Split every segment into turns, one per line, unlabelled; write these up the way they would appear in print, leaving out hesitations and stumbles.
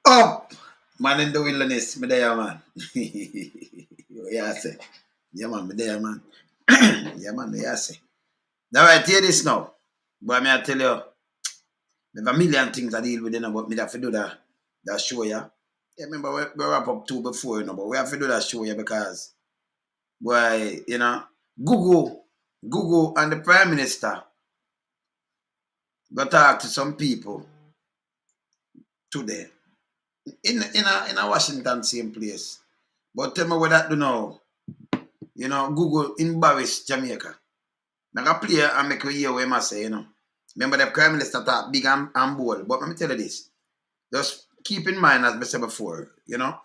Up! Man in the wilderness, me there, man. Yeah, I say. Yeah, man, me there, man. Yeah, man, me I say. All right, hear this now. Boy, me I tell you, there's a million things I deal with, you know, but me have to do that show, yeah. Yeah, remember, we wrap up two before, you know, but we have to do that show, yeah, because, boy, you know, Gugu and the Prime Minister go talk to some people today in a Washington same place. But tell me what that do now. You know, Google embarrass Jamaica. Now I play and make you hear what I say, you know. Remember the Prime Minister talk big and bold. But let me tell you this. Just keep in mind, as I said before, you know.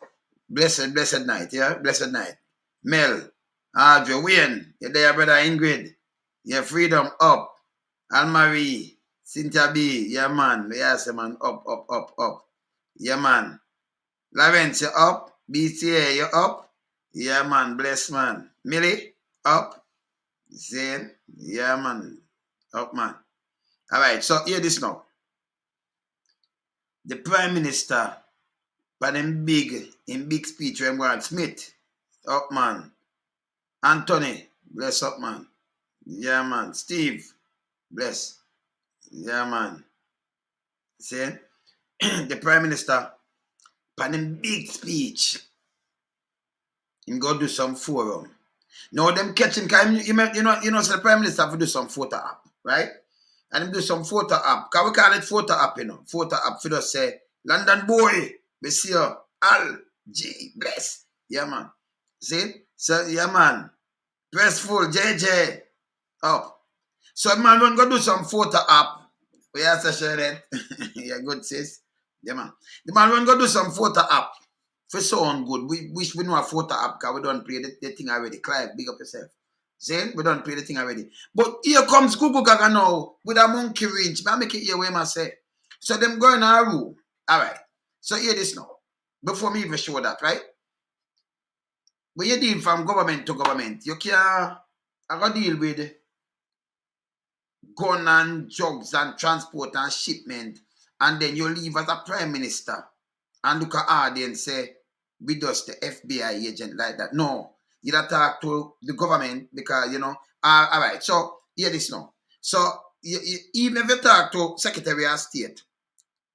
Blessed night, yeah? Blessed night. Mel, Audrey, Wayne, you're there, brother Ingrid. Your freedom up. Anne-Marie, Cynthia B, yeah, man. Yes, man. Up. Yeah, man. Lawrence, you up? BCA, you up? Yeah, man. Bless, man. Millie, up? Zane, yeah, man. Up, man. All right, so hear this now. The Prime Minister, but in big speech, when Smith, up, man. Anthony, bless up, man. Yeah, man. Steve, bless. Yeah, man. See? The Prime Minister, but in big speech, he go do some forum. Now them catching, you know, so the Prime Minister have to do some photo app, right? And him do some photo app. Can we call it photo app, you know? Photo app for just say, London boy, we see you. Al, G, bless. Yeah, man. See? So, yeah, man. Press full, JJ. Up. So, man, we're going to do some photo app. We have to share that. Yeah, good, sis. Yeah, man. The man, we're going to do some photo app. For sound good. We wish we know a photo app because we don't play the thing already. Clive, big up yourself. See? We don't play the thing already. But here comes Gugu Gaga now with a monkey wrench. I make it here where I say. So them going our room. Alright. So hear this now. Before me even show that, right? When you deal from government to government, you can't deal with gun and drugs and transport and shipment, and then you leave as a prime minister and look at RD and say, we just the FBI agent like that. No, you gotta talk to the government because, you know, all right, so hear this now. So, even if you talk to Secretary of State,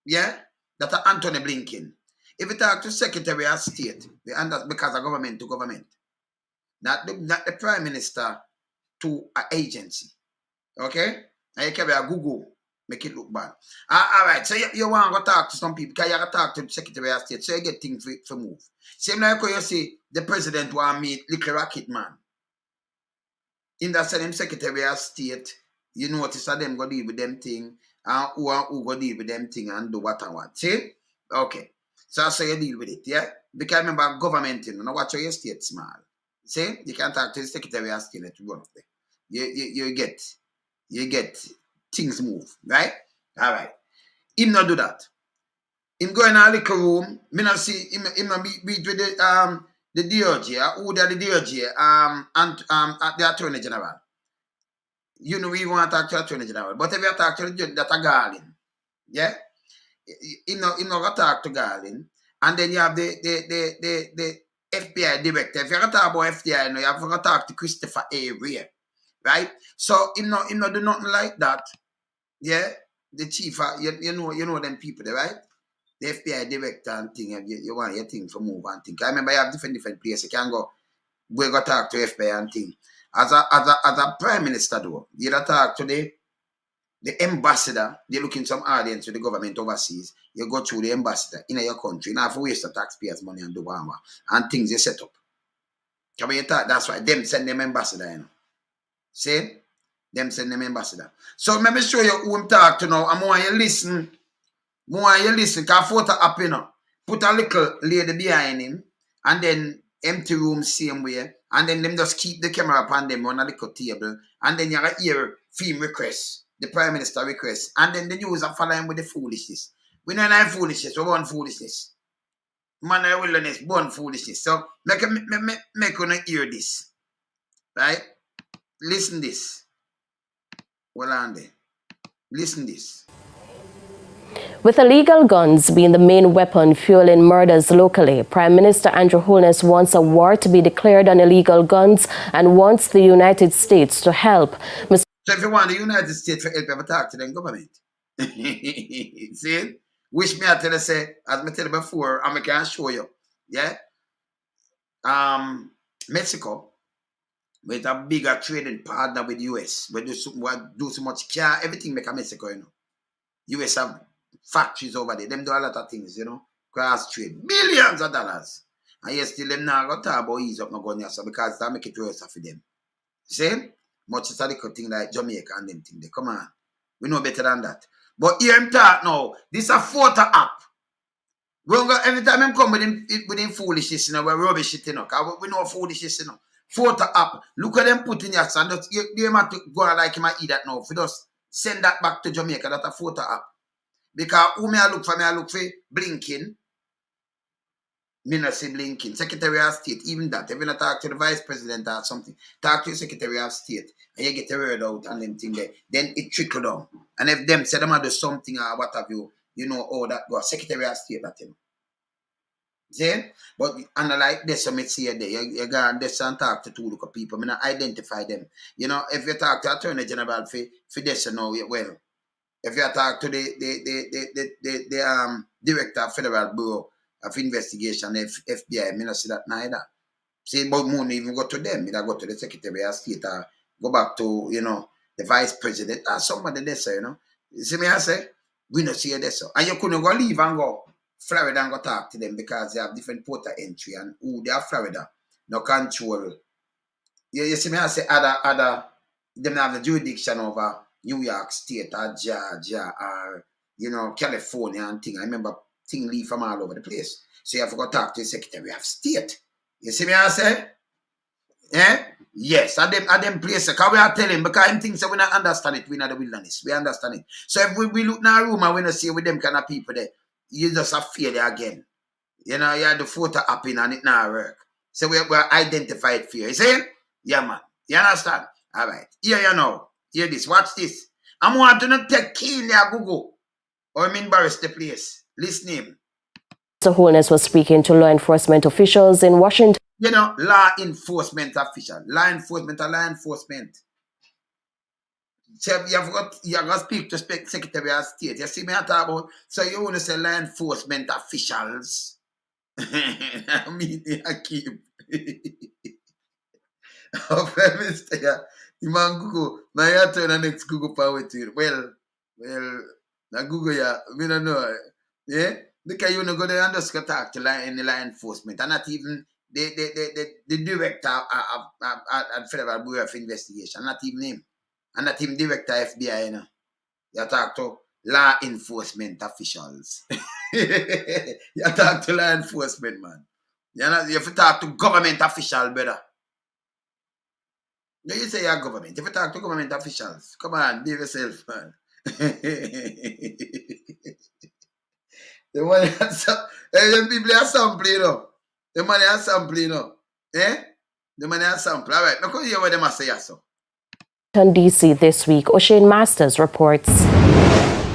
yeah, that's Anthony Blinken. If you talk to Secretary of State, because of government to government, not the Prime Minister to an agency. Okay? And you can be a Google, make it look bad. All right, so you want to talk to some people, because you got to talk to the Secretary of State, so you get things for move. Same like when you say the president want to meet Little Rocket Man. In that same Secretary of State, you notice that them go deal with them thing, and who go deal with them thing and do what I want. See? Okay. So that's how you deal with it, yeah? Because remember, government, you know, watch your state small. See? You can talk to the Secretary of State to run up there. You get things move, right? All right. Him not do that. Him go in a little room. Me not see him not meet with the DOJ, who the DOJ, and the Attorney General. You know we want to talk to the Attorney General, but if you talk to the judge, that's a Garland, yeah. Him not go talk to Garland, and then you have the FBI director. If you talk about FBI, you have to talk to Christopher A. Ray, right? So him not do nothing like that. Yeah, the chief, you know them people there, right? The FBI director and thing, you want your thing for move and thing. I remember you have different places. You can go talk to FBI and thing. As a prime minister though, you talk to the ambassador, they look in some audience with the government overseas. You go through the ambassador in your country. You don't have to waste the taxpayers' money and do whatever. And things you set up. Can you talk? That's why them send them ambassador, you know. See? Them send them ambassador. So let me show you who I'm talking to now. I want you listen. Because photo up, you know. Put a little lady behind him. And then empty room same way. And then them just keep the camera upon them on a little table. And then you hear film request. The Prime Minister request. And then the news are following with the foolishness. We don't have foolishness. We want foolishness. Man of wilderness, born foolishness. So make you hear this. Right? Listen this. Well on there. Listen this.
With illegal guns being the main weapon fueling murders locally, Prime Minister Andrew Holness wants a war to be declared on illegal guns and wants the United States to help.
So if you want the United States to help, you have to talk to them government. See? Wish me I tell you, say, as I tell you before, I can show you. Yeah? Mexico, with a bigger trading partner with US, we do so much care, everything make a Mexico, you know. US have factories over there. Them do a lot of things, you know. Cross trade. Billions of dollars. And yet still them now got talk about ease up no gun so because that make it worse for them. See? Much is a little thing like Jamaica and them thing. They come on. We know better than that. But here I'm talk now. This is a photo app. We don't go, every time I'm come with him foolishness, you know, we're rubbish shit, you know. Cause we know foolishness, you know. Photo app. Look at them put in your son. You have to go like him and eat that now. If you just send that back to Jamaica, that's a photo app. Because who may I look for? Blinken. Me not say Blinken. Secretary of State, even that. If you not talk to the Vice President or something, talk to the Secretary of State and you get the word out and them thing there. Then it trickle down. And if them say them do something or what have you, you know all that go. Secretary of State that you know. See? But and like this, so me see there, you go and this and talk to two look of people, me not identify them. You know, if you talk to Attorney General for this, you know, well. If you talk to the Director of Federal Bureau of Investigation, FBI, I not see that neither. See, but moon even go to them. I go to the Secretary of State or go back to, you know, the Vice President or somebody there, you know. You see me, I say, we not see this. And you couldn't go leave and go Florida and go talk to them because they have different port of entry and who they are Florida. No control. You see me, I say, them have the jurisdiction over New York State or Georgia or, you know, California and thing. I remember thing leave from all over the place. So you have to go talk to the Secretary of State. You see me, I say? Eh? Yes, at them places. Because we are telling, because them things that we not understand it, we not the wilderness. We understand it. So if we look in our room and we not see with them kind of people there, you just have fear again. You know, you have the photo up in and it not work. So we identified fear. You see? Yeah, man. You understand? All right. Here you know. Hear this. Watch this. I'm want to not take key there, Google. Or embarrass the place. Listen him.
Mr. Holness was speaking to law enforcement officials in Washington.
You know, law enforcement official. Law enforcement or law enforcement. So you have got to speak to Secretary of State. You see me I talk about, so you want to say law enforcement officials. I mean, I keep. Oh, Prime Minister, yeah. The man Google. Now you turn the next Google power to you. Well, now Google, yeah. We don't know. Yeah? Because you know, go there and just go talk to law enforcement. And not even the director at Federal Bureau of Investigation. Not even him. And not even director FBI, you know. You talk to law enforcement officials. You talk to law enforcement, man. You have to talk to government official, brother. No, you say you're government. If you talk to government officials, come on, be yourself, man. The money them people are sampling, you know. The money are sampling, you know. Eh? The money are sampling. All right, now come hear what they must say, so.
D.C. this week, O'Shane Masters reports.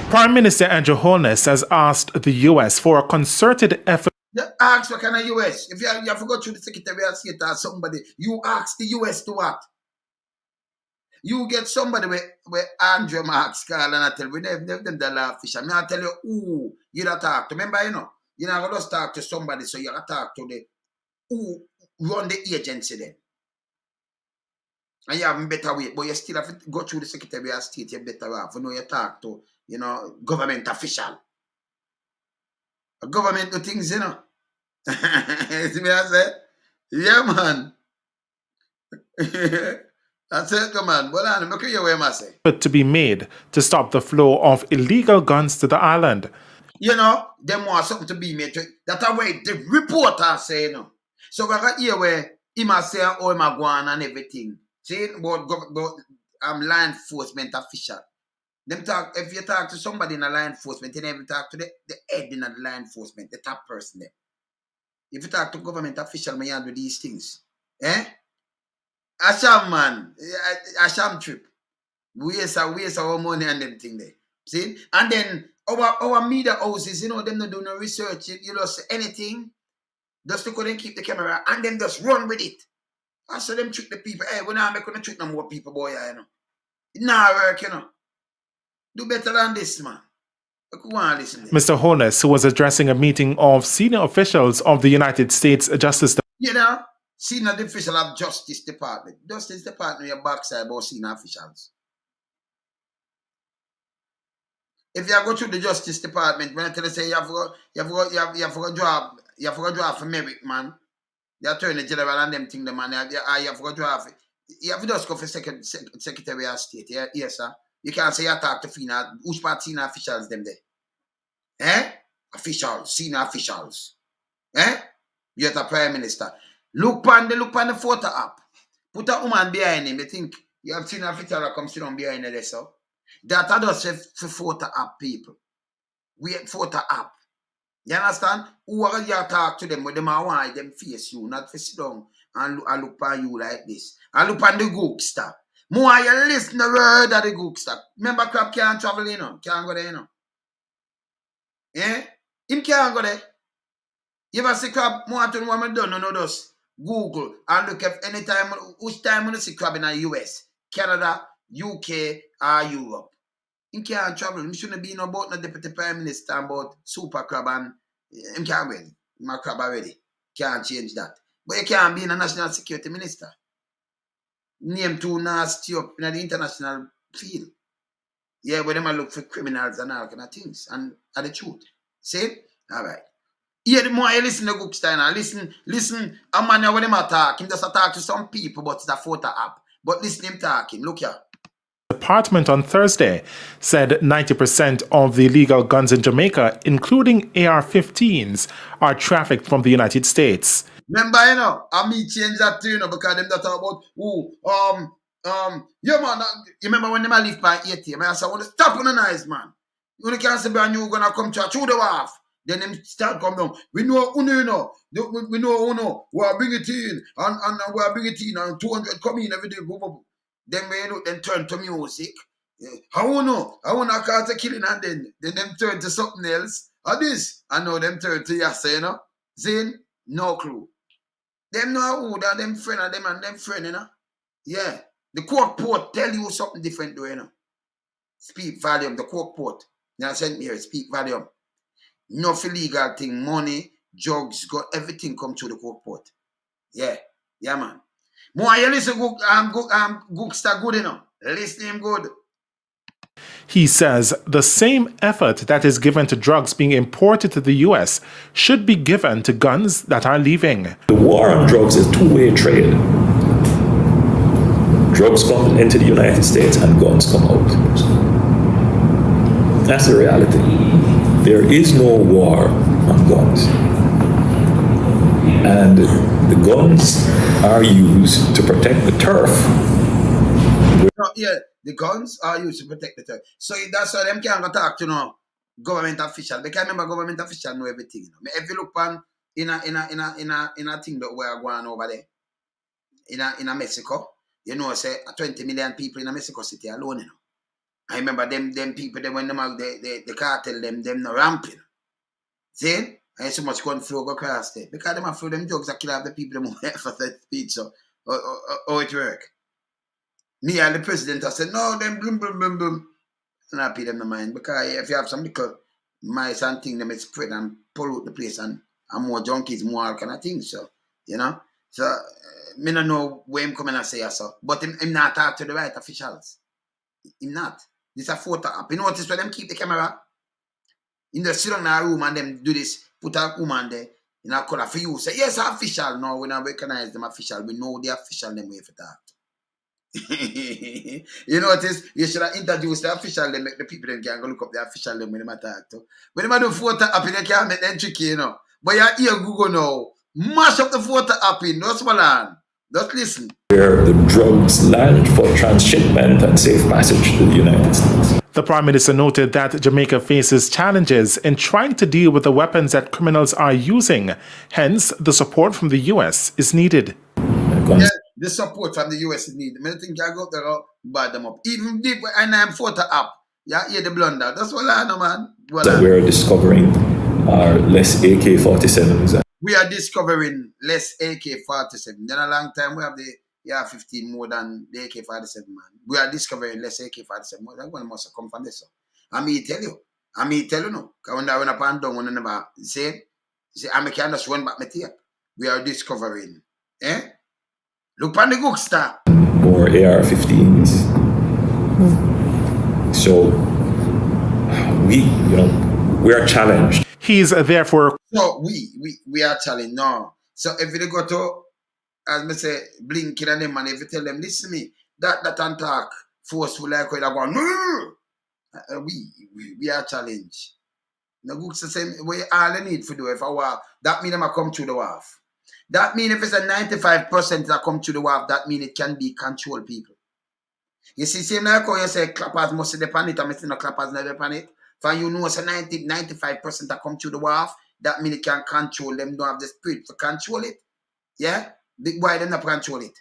Prime Minister Andrew Holness has asked the U.S. for a concerted effort.
You ask what kind of U.S. If you have to go through the Secretary of State or somebody, you ask the U.S. to what? You get somebody where Andrew Marks call and I tell you, them the law official. I tell you who you don't talk to. Remember, you know, you're not going to talk to somebody, so you got to talk to the who run the agency then. And you have a better way, but you still have to go through the Secretary of State, you better have. You know, you talk to, you know, government official. A government do things, you know. See me I say? Yeah, man. That's it, come on. Well, I'm looking your way, I say.
To be made to stop the flow of illegal guns to the island.
You know, them want something to be made. That's why the reporter say, you know. So we got here where he must say, oh, him a go on and everything. See, about law enforcement official. Them talk, if you talk to somebody in a law enforcement, you never talk to the head in the law enforcement, the top person there. If you talk to government official, man, you do these things. Eh? Asham, man. Asham trip. Waste our money and them thing there. See? And then Our media houses, them not do no research. You just say anything, just to couldn't keep the camera and then just run with it. I saw them trick the people. Hey, we now make gonna trick no more people, boy. It not work, Do better than this, man.
Mr. Holness, who was addressing a meeting of senior officials of the United States Justice Department,
senior official of Justice Department. Justice Department, your backside about senior officials. If you go to the Justice Department, when I tell you say you have to draft for merit, man. The Attorney General and them thing, the man, you have to draft. You have to just go for Secretary of State. Yeah? Yes, sir. You can't say you talk to FINA. Which part senior officials them there? Officials, senior officials. You're the Prime Minister. Look on the photo app. Put a woman behind him. You think you have senior official that come sit down behind there, so that are just for photo app people. We have photo app. You understand? Who are you talk to them with them and why them face you, not for sit down and look on you like this. And look on the Googster. More you listen the word of the Googster. Remember crap can't travel, can't go there, Him can't go there. You ever see crap more than what I done, those Google and look if anytime which time when you see crab in the US, Canada, UK, or Europe. Him can't travel. Him shouldn't be about no deputy prime minister about super crab and him can't go. My crab already. Can't change that. But you can't be a national security minister. Name too nasty up in the international field. Yeah, but them I look for criminals and all kind of things. And are the truth. See? All right. Yeah, the more you listen to Googstein, listen, a man when him attack, him just attack to some people, but it's a photo app. But listen him talking, look here.
The department on Thursday said 90% of the illegal guns in Jamaica, including AR-15s, are trafficked from the United States.
Remember, I me change that too, because them that talk about, yeah man, you remember when them I live by 80, I say, I want to stop on the nice man. You can't say, you're going to come to through the wharf. Then them start come down. We know Uno, we know Uno, we are bring it in, and we are bring it in, and 200 come in every day. Then we then turn to music. How Uno? I want to cause a killing, and then them turn to something else. Or this, I know them turn to Yassa, Zin, no clue. Them know who that them friend of them and them friend, Yeah. The court port tell you something different, though, Speak volume, the court port. Now send me here, speak volume. No illegal thing, money, drugs, got everything come through the court port. Yeah, man. More you listen, Googster good, Listen him good.
He says the same effort that is given to drugs being imported to the U.S. should be given to guns that are leaving.
The war on drugs is a two-way trade. Drugs come into the United States and guns come out. That's the reality. There is no war on guns. And the guns are used to protect the turf.
Yeah, the guns are used to protect the turf. So that's why them can't go talk to government official. Because remember government official know everything. If you look on in a thing that we are going over there, in a Mexico, say 20 million people in a Mexico City alone, I remember them people, when the cartel, them no ramping. See? And so much gun flow go across there. Because them after them drugs that kill off the people them for that speech. So, how it work? Me and the president, I said, no, them boom, boom, boom, boom. And I pay them the mind. Because if you have some little mice and things, them spread and pollute the place and more junkies, more all kind of things. So, So, me don't know where him coming and say so. But him not talk to the right officials. Him not. This is a photo app. You notice where them keep the camera? In the sit in a room and them do this, put a woman there in a color for you. Say, yes, official. No, we don't recognize them official. We know the official them way for that. You notice? You should have introduced the official them, make the people them can go look up the official them when they talk to. When they do photo app, they can't make them tricky, But you hear Google now. Mash up the photo app in. Don't smile. Just listen.
Where the drugs land for transshipment and safe passage to the United States.
The Prime Minister noted that Jamaica faces challenges in trying to deal with the weapons that criminals are using. Hence, the support from the U.S. is needed.
Yeah, the support from the U.S. is needed. I think I go there, buy them up. Even deep and I'm photo app. Yeah, the blunder. That's what I know, man.
That we're discovering are less AK-47s.
We are discovering less AK-47. Then a long time we have the AR-15 more than the AK-47, man. We are discovering less AK-47. That one must have come from this. I mean, tell you no. Because when I went up and down, when I never said, I can just run back my tape. We are discovering. Look on the Gugu star.
More AR-15s. So we are challenged.
He's therefore.
So we are challenged now. So if you go to, as I say, blinking at them, and if you tell them, listen to me, that attack forceful like they're going, no, we are challenged. The Gugu say, we all they need to do if I war. That means I come through the wharf. That means if it's a 95% that come through the wharf, that means it can be control people. You see, same like how you say clappers must depend it, and no clappers never depend it. For you know, it's a 95% that come through the wharf, that means it can control them, don't have the spirit to control it. Yeah? Why they not control it?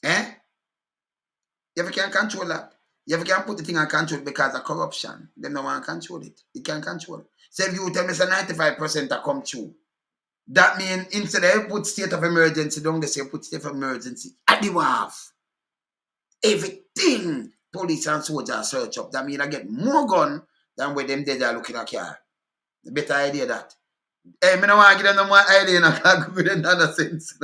You ever can control that? You ever can put the thing on control because of corruption? They don't want to control it. It can control it. So if you tell me it's a 95% that come through, that means instead of put state of emergency, don't they say put state of emergency at the wharf. Everything police and soldiers search up. That means I get more gun than where them dead are looking at car. The better idea that. Hey, I don't want to give them no more idea, and I can't go with another sense.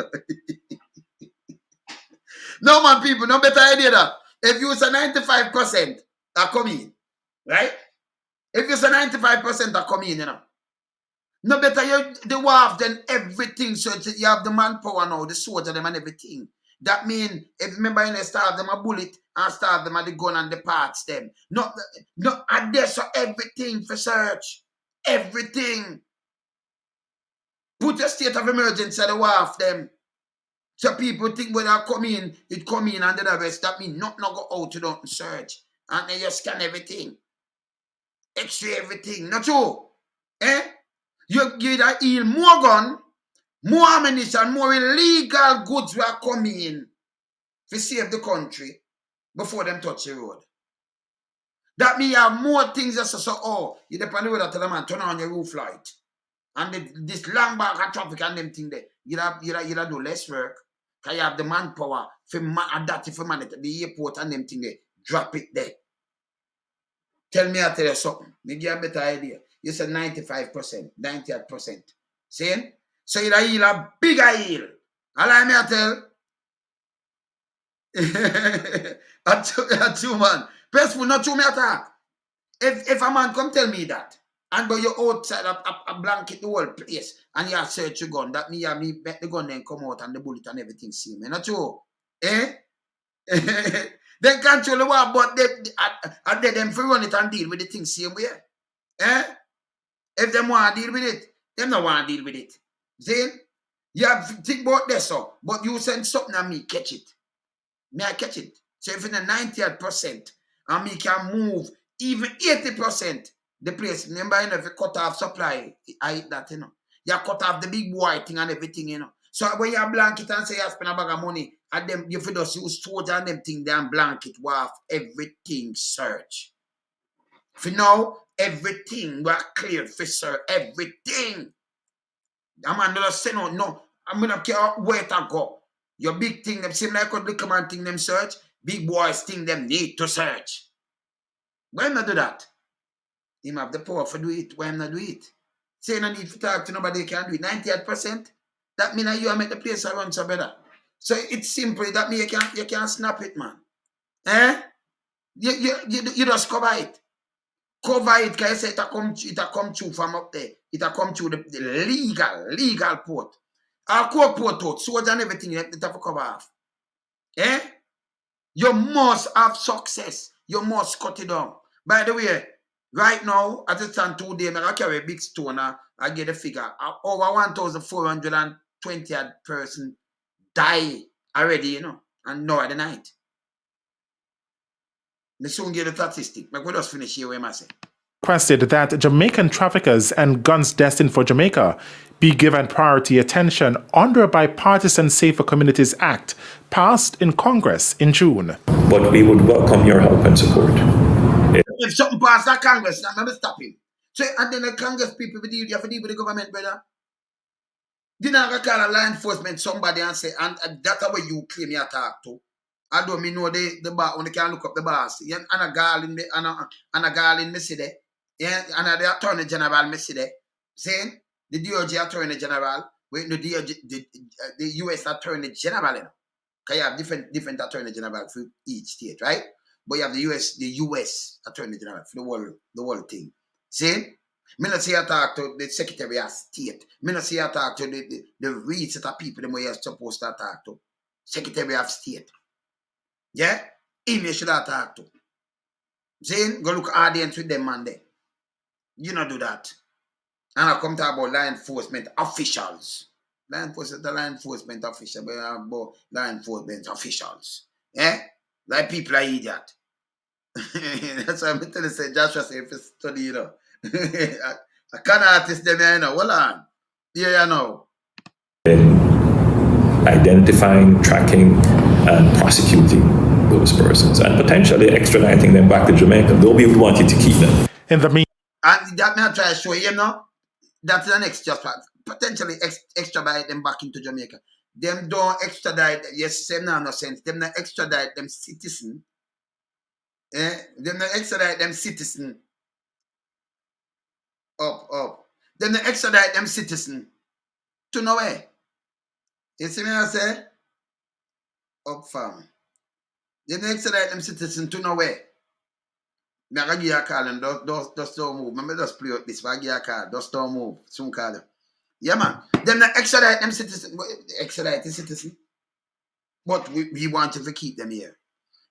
No, man, people, no better idea that. If you say 95% that come in, right? If you say 95% that come in, you know. No better you the wharf than everything. So you have the manpower now, the soldier them and everything. That means if remember you starve them a bullet and starve them at the gun and the parts them. No, and there's so everything for search. Everything. Put a state of emergency at the wharf them. So people think when they come in, it come in and the rest. That means not go out to don't search. And then you scan everything. X-ray everything. Not true. You give that heal more gun, more ammunition, more illegal goods will come in to save the country before them touch the road. That means you have more things that so you depend on the road, tell them man, turn on your roof light. And this long back of traffic and them thing there, you do less work. Because you have the manpower for that if you man at the airport and them thing there. Drop it there. Tell me I tell you something. Me give you a better idea. You said 95%, 98%. See? So you heal a bigger heal. Allow me to tell. a two man. Peaceful, not to me attack. If a man come tell me that, and but you're outside a blanket the whole place, and you have search your gun, that means me bet the gun then come out and the bullet and everything see me. Not true? They control the war, but they them for run it and deal with the thing same way. If them want to deal with it, them don't want to deal with it. See? You have to think about this, so, but you send something and me catch it. Me I catch it. So if in a 98% and me can move even 80% the place, remember, you know, if you cut off supply, I eat that, you know. You cut off the big boy thing and everything, you know. So when you blanket and say you spend a bag of money, and them you for just use soldier and them thing, them blanket off everything search. For now, everything was clear for search. Everything. I'm not saying no. I'm gonna care where to go. Your big thing, them seem like what the command thing them search. Big boys thing them need to search. Why not do that? Him have the power for do it. Why not do it? Say no need to talk to nobody can do it. 98%. That means you make the place run so better. So it's simple. That means you can't snap it, man. You just cover it. Cover it because you say it come through from up there. It come through the legal port. Our core port out, swords and everything, you have to cover off. You must have success. You must cut it down. By the way, right now, at the stand today, I carry a big stone. I get a figure. Over 1,420 person die already, you know, and no at the night. I soon get the statistic. But we'll just finish here where I say.
Requested that Jamaican traffickers and guns destined for Jamaica be given priority attention under a Bipartisan Safer Communities Act passed in Congress in June.
But we would welcome your help and support.
if something pass that Congress, I'm gonna stop him. So and then the Congress people you have to deal with the government, brother. You know, call a law enforcement somebody and say, and that's what you claim you talk to. I don't mean know the bar when they can look up the boss. Yeah, and a girl in me see there. Yeah, and the attorney general me see there. Saying the DOJ attorney general, wait, no DOJ, the US attorney general, you know. Because you have different attorney general for each state, right? But you have the US attorney general for the whole thing. See? Me not say I talk to the Secretary of State. Me not say I talk to the real set of people them you're supposed to talk to. Secretary of State. Yeah? Him you should have talk to. See? Go look audience with them man there. You not do that. And I come talk about law enforcement officials. Law enforcement official, but about law enforcement officials. Yeah? Like people are idiot. That's why I'm telling you, say Joshua say if you study, you know. I can't artist them, you know. Hold on. Yeah, you know.
Identifying, tracking, and prosecuting those persons, and potentially extraditing them back to Jamaica, though we would want you to keep them.
In the meantime,
And that may I try to show you, know. That's the next just potentially extradite them back into Jamaica. Them don't extradite, yes, them no sense. Them not extradite them citizen. Them not extradite them citizen. Up. Them not extradite them citizen to nowhere. You see me I say? Up farm. Them not extradite them citizen to nowhere. I give you a call and just don't move. Remember just play up this. I give you a call. Just don't move. Soon call them. Yeah, man. Them not extradite them citizen. Extradite the citizen. But we want you to keep them here.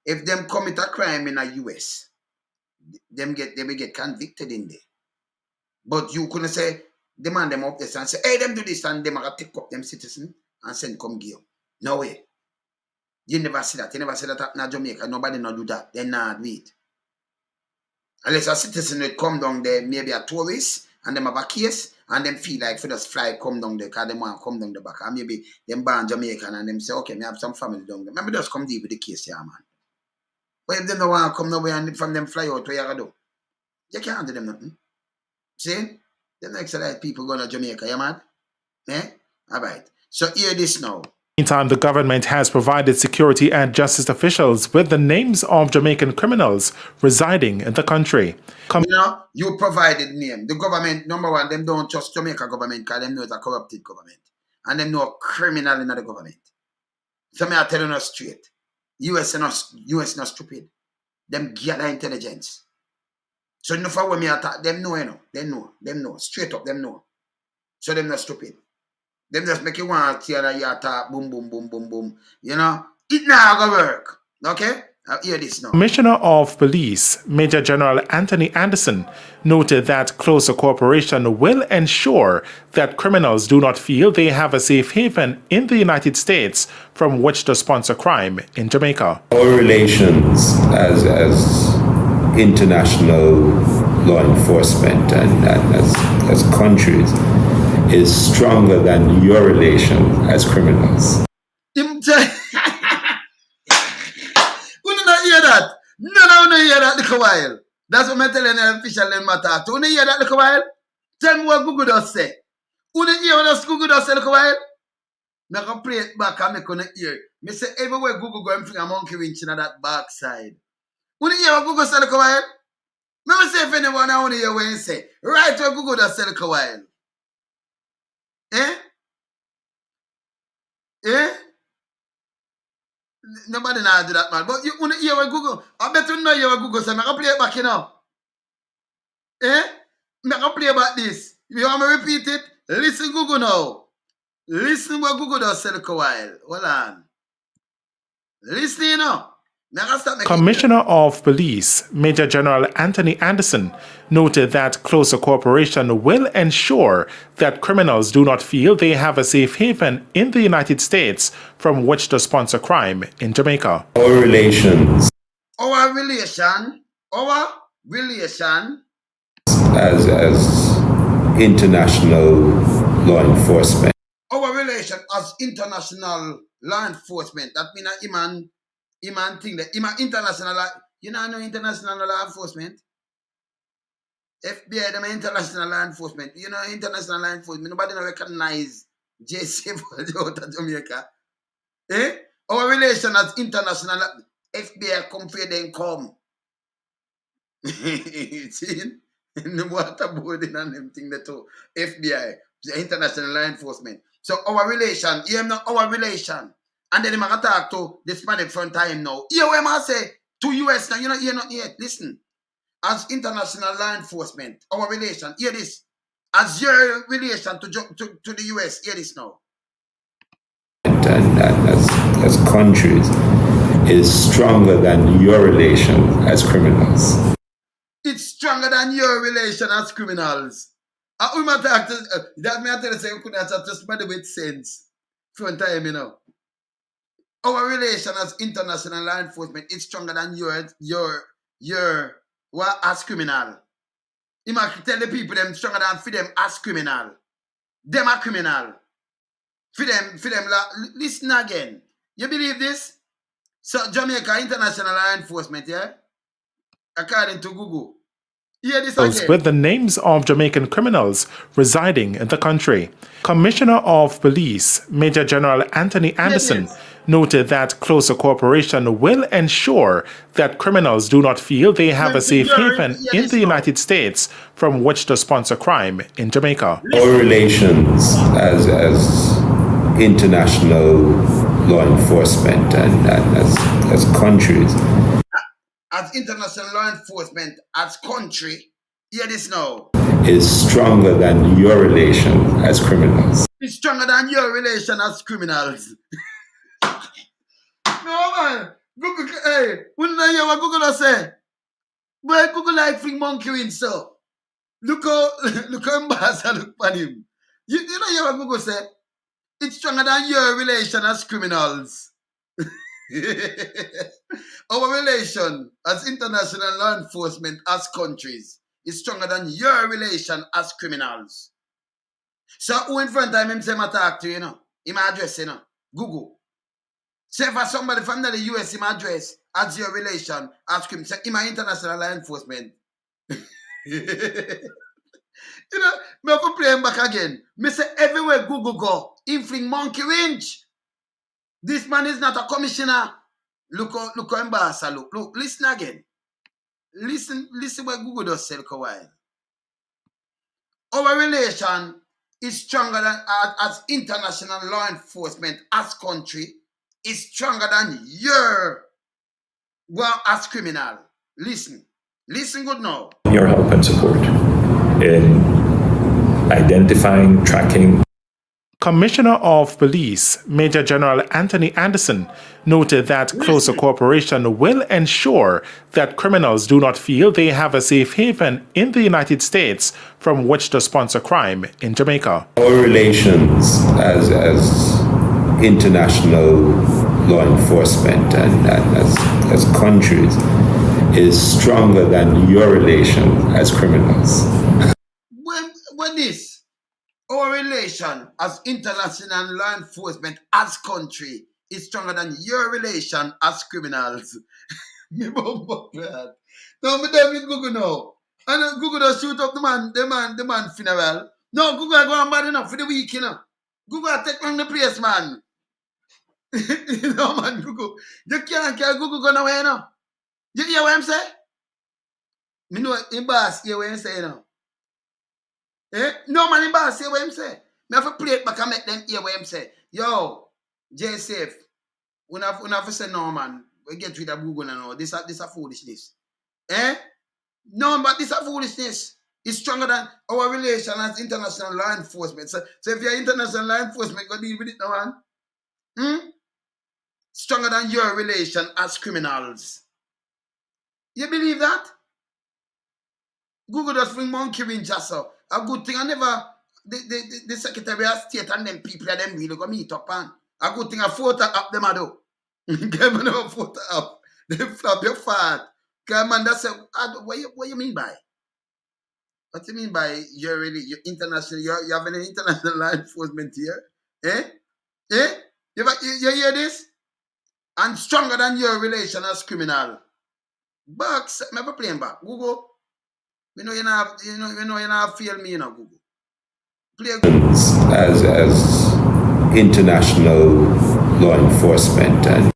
If them commit a crime in the US, they will get convicted in there. But you couldn't say, demand them up this and say, hey, them do this, and them are going to take up them citizen and send come give. No way. You never see that. You never see that in Jamaica. Nobody not do that. They not do it. Unless a citizen will come down there, maybe a tourist, and them have a case, and them feel like for just fly come down there, because they want to come down the back. And maybe them born Jamaican, and them say, okay, me have some family down there. Maybe just come deal with the case here, man. But if they don't want to come nowhere and from them fly out, what you going to do? You can't do them nothing. See? The next people going to Jamaica, you man? All right. So hear this now.
Meantime, the government has provided security and justice officials with the names of Jamaican criminals residing in the country.
You know, you provided name. The government, number one, them don't trust Jamaica government because them know it's a corrupted government. And them know a criminal in the government. So me are telling us straight. US not stupid. Them gather intelligence. So no for when me attack, them know, you know. Them know. Straight up, them know. So them not stupid. Them just make you want to hear you attack, boom, boom, boom, boom, boom. You know, it now gonna work. Okay? I'll hear this now.
Commissioner of Police, Major General Anthony Anderson, noted that closer cooperation will ensure that criminals do not feel they have a safe haven in the United States from which to sponsor crime in Jamaica.
Our relations as international law enforcement and as countries is stronger than your relation as criminals.
You don't hear that? No hear that little while. That's what I'm telling the official in matter. You don't hear that little while? Tell me what Google does say. You don't hear what Google does say little while? I'm going to play it back and I'm going to hear. I say everywhere Google go, I'm thinking a monkey winch on that back side. You don't hear what Google say little while? Let me say if anyone I want to hear what you say. Right where Google does say little while. Nobody now do that, man. But you want to hear what Google. I bet you know hear what Google say. I'm going to play it back, you know. I'm going to play back this. If you want me to repeat it, listen Google now. Listen what Google does say a while. Hold on. Listen, you know.
Commissioner of Police, Major General Anthony Anderson, noted that closer cooperation will ensure that criminals do not feel they have a safe haven in the United States from which to sponsor crime in Jamaica.
Our relation as international law enforcement.
Our relation as international law enforcement. That means Iman thing that international, you know, no international law enforcement. FBI, them international law enforcement. You know, international law enforcement, nobody no recognize JC out of Jamaica. Eh? Our relation as international FBI come for them come. See? No waterboarding and them thing that too. FBI, the international law enforcement. So our relation, you know our relation. And then I'm gonna talk to this man in front time now. Here what I say to US now, you're not yet. Listen. As international law enforcement, our relation, hear this. As your relation to the US, hear this now.
And as countries is stronger than your relation as criminals.
It's stronger than your relation as criminals. We might talk to that. Me I tell you, say we could have just somebody with sense. Front time, you know. Our relation as international law enforcement is stronger than your what as criminal. You might tell the people them stronger than for them as criminal. Them are criminal. For them, listen again. You believe this? So Jamaica International Law Enforcement, yeah? According to Google. Hear this again.
With the names of Jamaican criminals residing in the country. Commissioner of Police, Major General Anthony Anderson, noted that closer cooperation will ensure that criminals do not feel they have a safe haven in the United States from which to sponsor crime in Jamaica.
Our relations as international law enforcement and as countries.
As international law enforcement, as country, hear this now.
Is stronger than your relation as criminals.
It's stronger than your relation as criminals. No man, Google, hey, wouldn't I hear what Google say? But Google like fling monkey in so. Look how embarrassed I look on him. You know hear what Google say? It's stronger than your relation as criminals. Our relation as international law enforcement as countries is stronger than your relation as criminals. So who in front of him say I talk to you know? Him address, you know? Google. Say for somebody from the US, him address as your relation as criminals. Say him international law enforcement. You know, me have to play him back again. Me say everywhere Google go, him fling monkey wrench. This man is not a commissioner. Look how embarrassed I look. Look, listen again. Listen what Google does say a while. Our relation is stronger than as international law enforcement as country is stronger than your as criminal. Listen good now.
Your help and support in identifying, tracking.
Commissioner of Police, Major General Anthony Anderson, noted that closer cooperation will ensure that criminals do not feel they have a safe haven in the United States from which to sponsor crime in Jamaica.
Our relations as international law enforcement and as countries is stronger than your relation as criminals.
When this? Our relation as international law enforcement as country is stronger than your relation as criminals. Me bumbo glad. No, me done with Google now. And Google does shoot up the man funeral. No, Google are going bad enough for the week, you know. Google take on the place, man. No, man, Google. You can't carry Google go nowhere, you know. You hear what I'm saying? Me know him boss hear what I'm saying now. No man in boss, hear what I'm saying. Me have to play it back and make them hear what I'm saying. Yo, JSF, we have to say no man. We get rid of Google now. This a foolishness. No, but this a foolishness. It's stronger than our relation as international law enforcement. So if you're international law enforcement, go deal with it now, man. Stronger than your relation as criminals. You believe that? Google just bring monkey wrench so. A good thing I never the Secretary of State and them people that them really go meet up and a good thing I photo up them I do. Give me no photo up. They flap your fat. Come on, that's what you mean by? What do you mean by you're international? You have an international law enforcement here? You hear this? And stronger than your relation as criminal. Bucks, never playing back. Google. You know you not feel me, you know, Google. Play
as international law enforcement and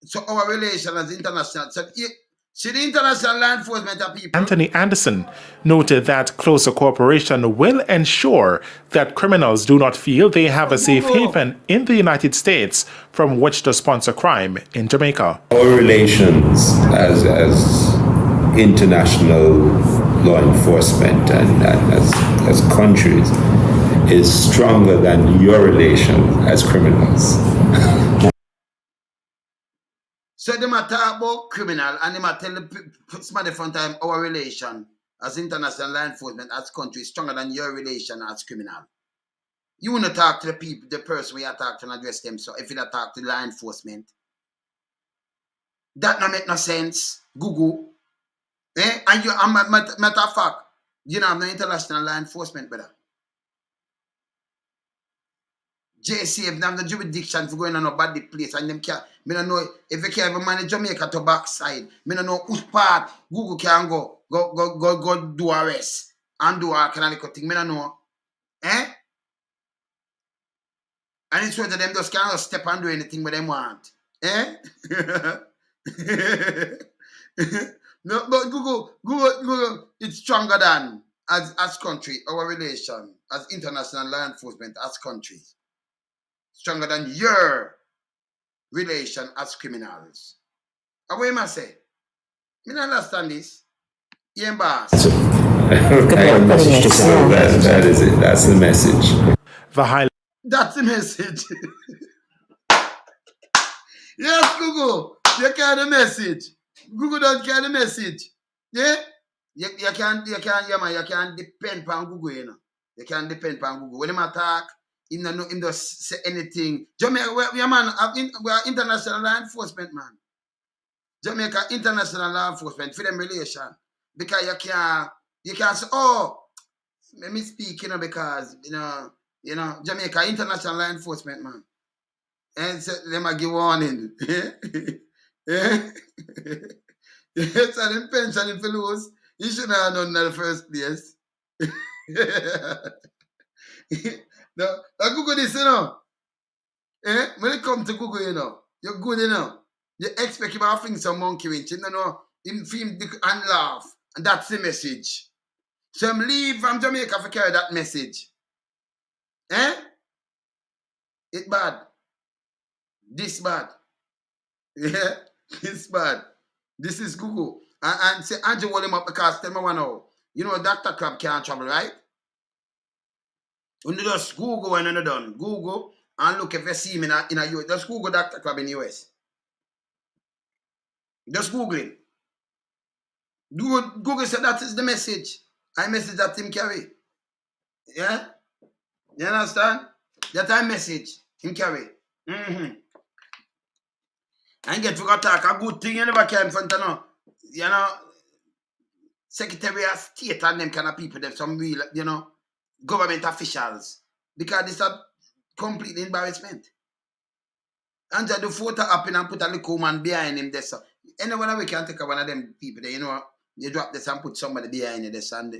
so our relation as international. So see the international law enforcement of people.
Anthony Anderson noted that closer cooperation will ensure that criminals do not feel they have a safe haven in the United States from which to sponsor crime in Jamaica.
our relations as international law enforcement and as countries is stronger than your relation as criminals.
So they might talk about criminal and they might tell the front time our relation as international law enforcement as country is stronger than your relation as criminal. You want to talk to the people, the person we are talking to and address them. So if you don't talk to law enforcement, that don't make no sense. Google. And you, matter of fact, you know, I'm no international law enforcement, brother. JC, if they have the jurisdiction for going on a bad place, and them can't, me don't know if you can't even manage Jamaica to backside. Me don't know which part Google can go do arrest and do all kind of thing. Me don't know. And it's whether them just can't step and do anything what they want. No, but Google, it's stronger than as country, our relation as international law enforcement as countries. Stronger than your relation as criminals. And what am I say? Me not understand this. You embarrass.
That is it. That's the message.
That's the message. Yes, Google. You carry the message. Google don't carry the message. Yeah? You can't depend on Google, you know. You can't depend on Google. When him attack, him don't say anything. Jamaica, we are international law enforcement, man. Jamaica international law enforcement for them relation. Because you can't say, oh, let me speak, you know, because you know, Jamaica international law enforcement, man. And so them a give warning. Yes, and them pension if you lose, you shouldn't have done that in the first place. Now, Google this, you know. When it comes to Google, you know, you're good, you know. You expect him to think some monkey winch, you know, him film and laugh. And that's the message. So I'm leave from Jamaica to carry that message. It bad. This bad. Yeah, this bad. This is Google. And say Andrew hold him up because tell me one now. You know Dr. Crab can't travel, right? When you just Google when you're done. Google and look if you see him in a US. Just Google Dr. Crab in the US. Just Google it. Google said that is the message. I message that him carry. Yeah? You understand? That I message him carry. And get to talk a good thing you never came in front of no. You know, Secretary of State and them kind of people, them some real, you know, government officials. Because this is a complete embarrassment. And just do photo up and put a little man behind him there. So anyone we can take one of them people there, you know, you drop this and put somebody behind this and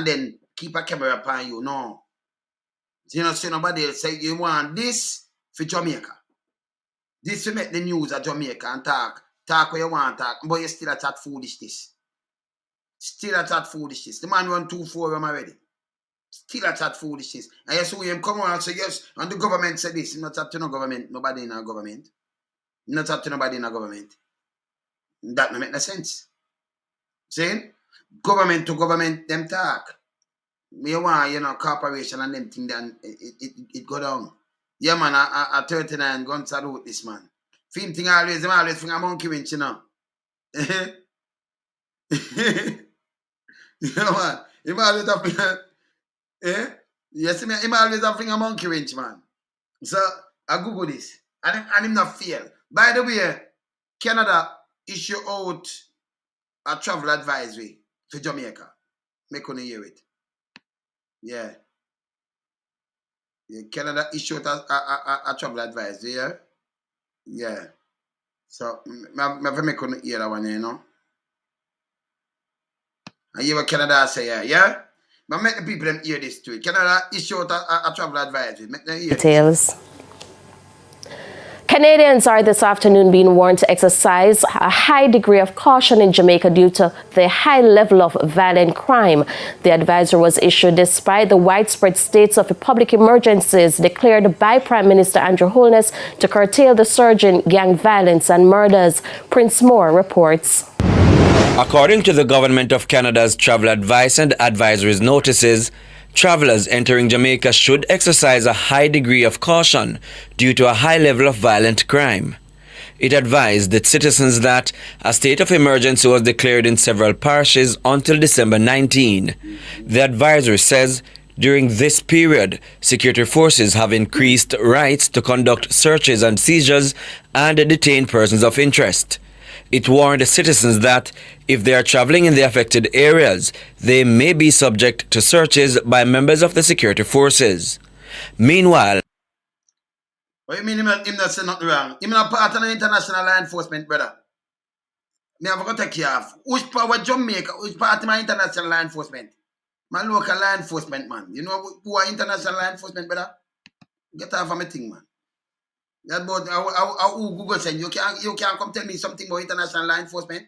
then keep a camera upon you. No. You know, so nobody else say you want this for Jamaica. This to make the news of Jamaica and talk where you want to talk, but you still a chat foolishness. Still a chat foolishness. The man run 2-4 already. Still a chat foolishness. And you see him come on and say yes, and the government said this. Not chat to no government, nobody in our government. Not chat to nobody in our government. That don't make no sense. Saying government to government, them talk. You want, you know, corporation and them thing, then it go down. Yeah, man, I 39 gun salute this man. Film thing always think a monkey winch, you know. Yeah, man. Him always have yes, me, him always have a monkey winch, man. So I Google this. And him not fail. By the way, Canada issue out a travel advisory for Jamaica. Make you hear it. Yeah. Canada issued a travel advisory, yeah? Yeah. So, I make you hear that one, you know? And you what Canada say, yeah? But make the people them hear this too. Canada issue out a travel advisory. Make them hear
Details. Canadians are this afternoon being warned to exercise a high degree of caution in Jamaica due to the high level of violent crime. The advisory was issued despite the widespread states of public emergencies declared by Prime Minister Andrew Holness to curtail the surge in gang violence and murders. Prince Moore reports.
According to the Government of Canada's travel advice and advisories notices, travelers entering Jamaica should exercise a high degree of caution due to a high level of violent crime. It advised its citizens that a state of emergency was declared in several parishes until December 19. The advisory says during this period, security forces have increased rights to conduct searches and seizures and detain persons of interest. It warned the citizens that if they are traveling in the affected areas, they may be subject to searches by members of the security forces. Meanwhile,
what you mean him not say nothing wrong? Him not part of the international law enforcement, brother. Me have to take care of. Which part of Jamaica, which part of my international law enforcement? My local law enforcement, man. You know who are international law enforcement, brother? Get off of my thing, man. That about how Google said you can't come tell me something about international law enforcement.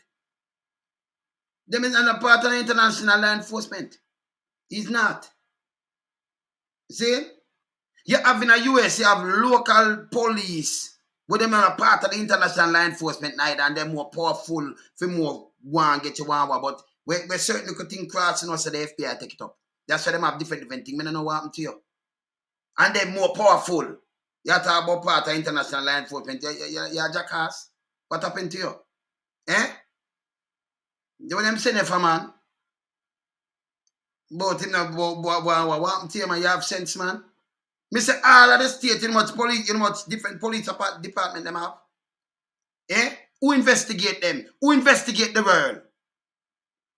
Them is not a part of the international law enforcement. He's not. See? You have in the US, you have local police, but them are a part of the international law enforcement neither, and they're more powerful for more one get you one, but we certainly could think crossing us so the FBI take it up. That's why them have different things. I don't know what happened to you. And they're more powerful. You talk about part of international law enforcement. You're a jackass. What happened to you? Eh? You want them saying for man? But him what happened to you, man? You have sense, man. Me say all of the state, you know much police, you know much different police department them have. Eh? Who investigate them? Who investigate the world?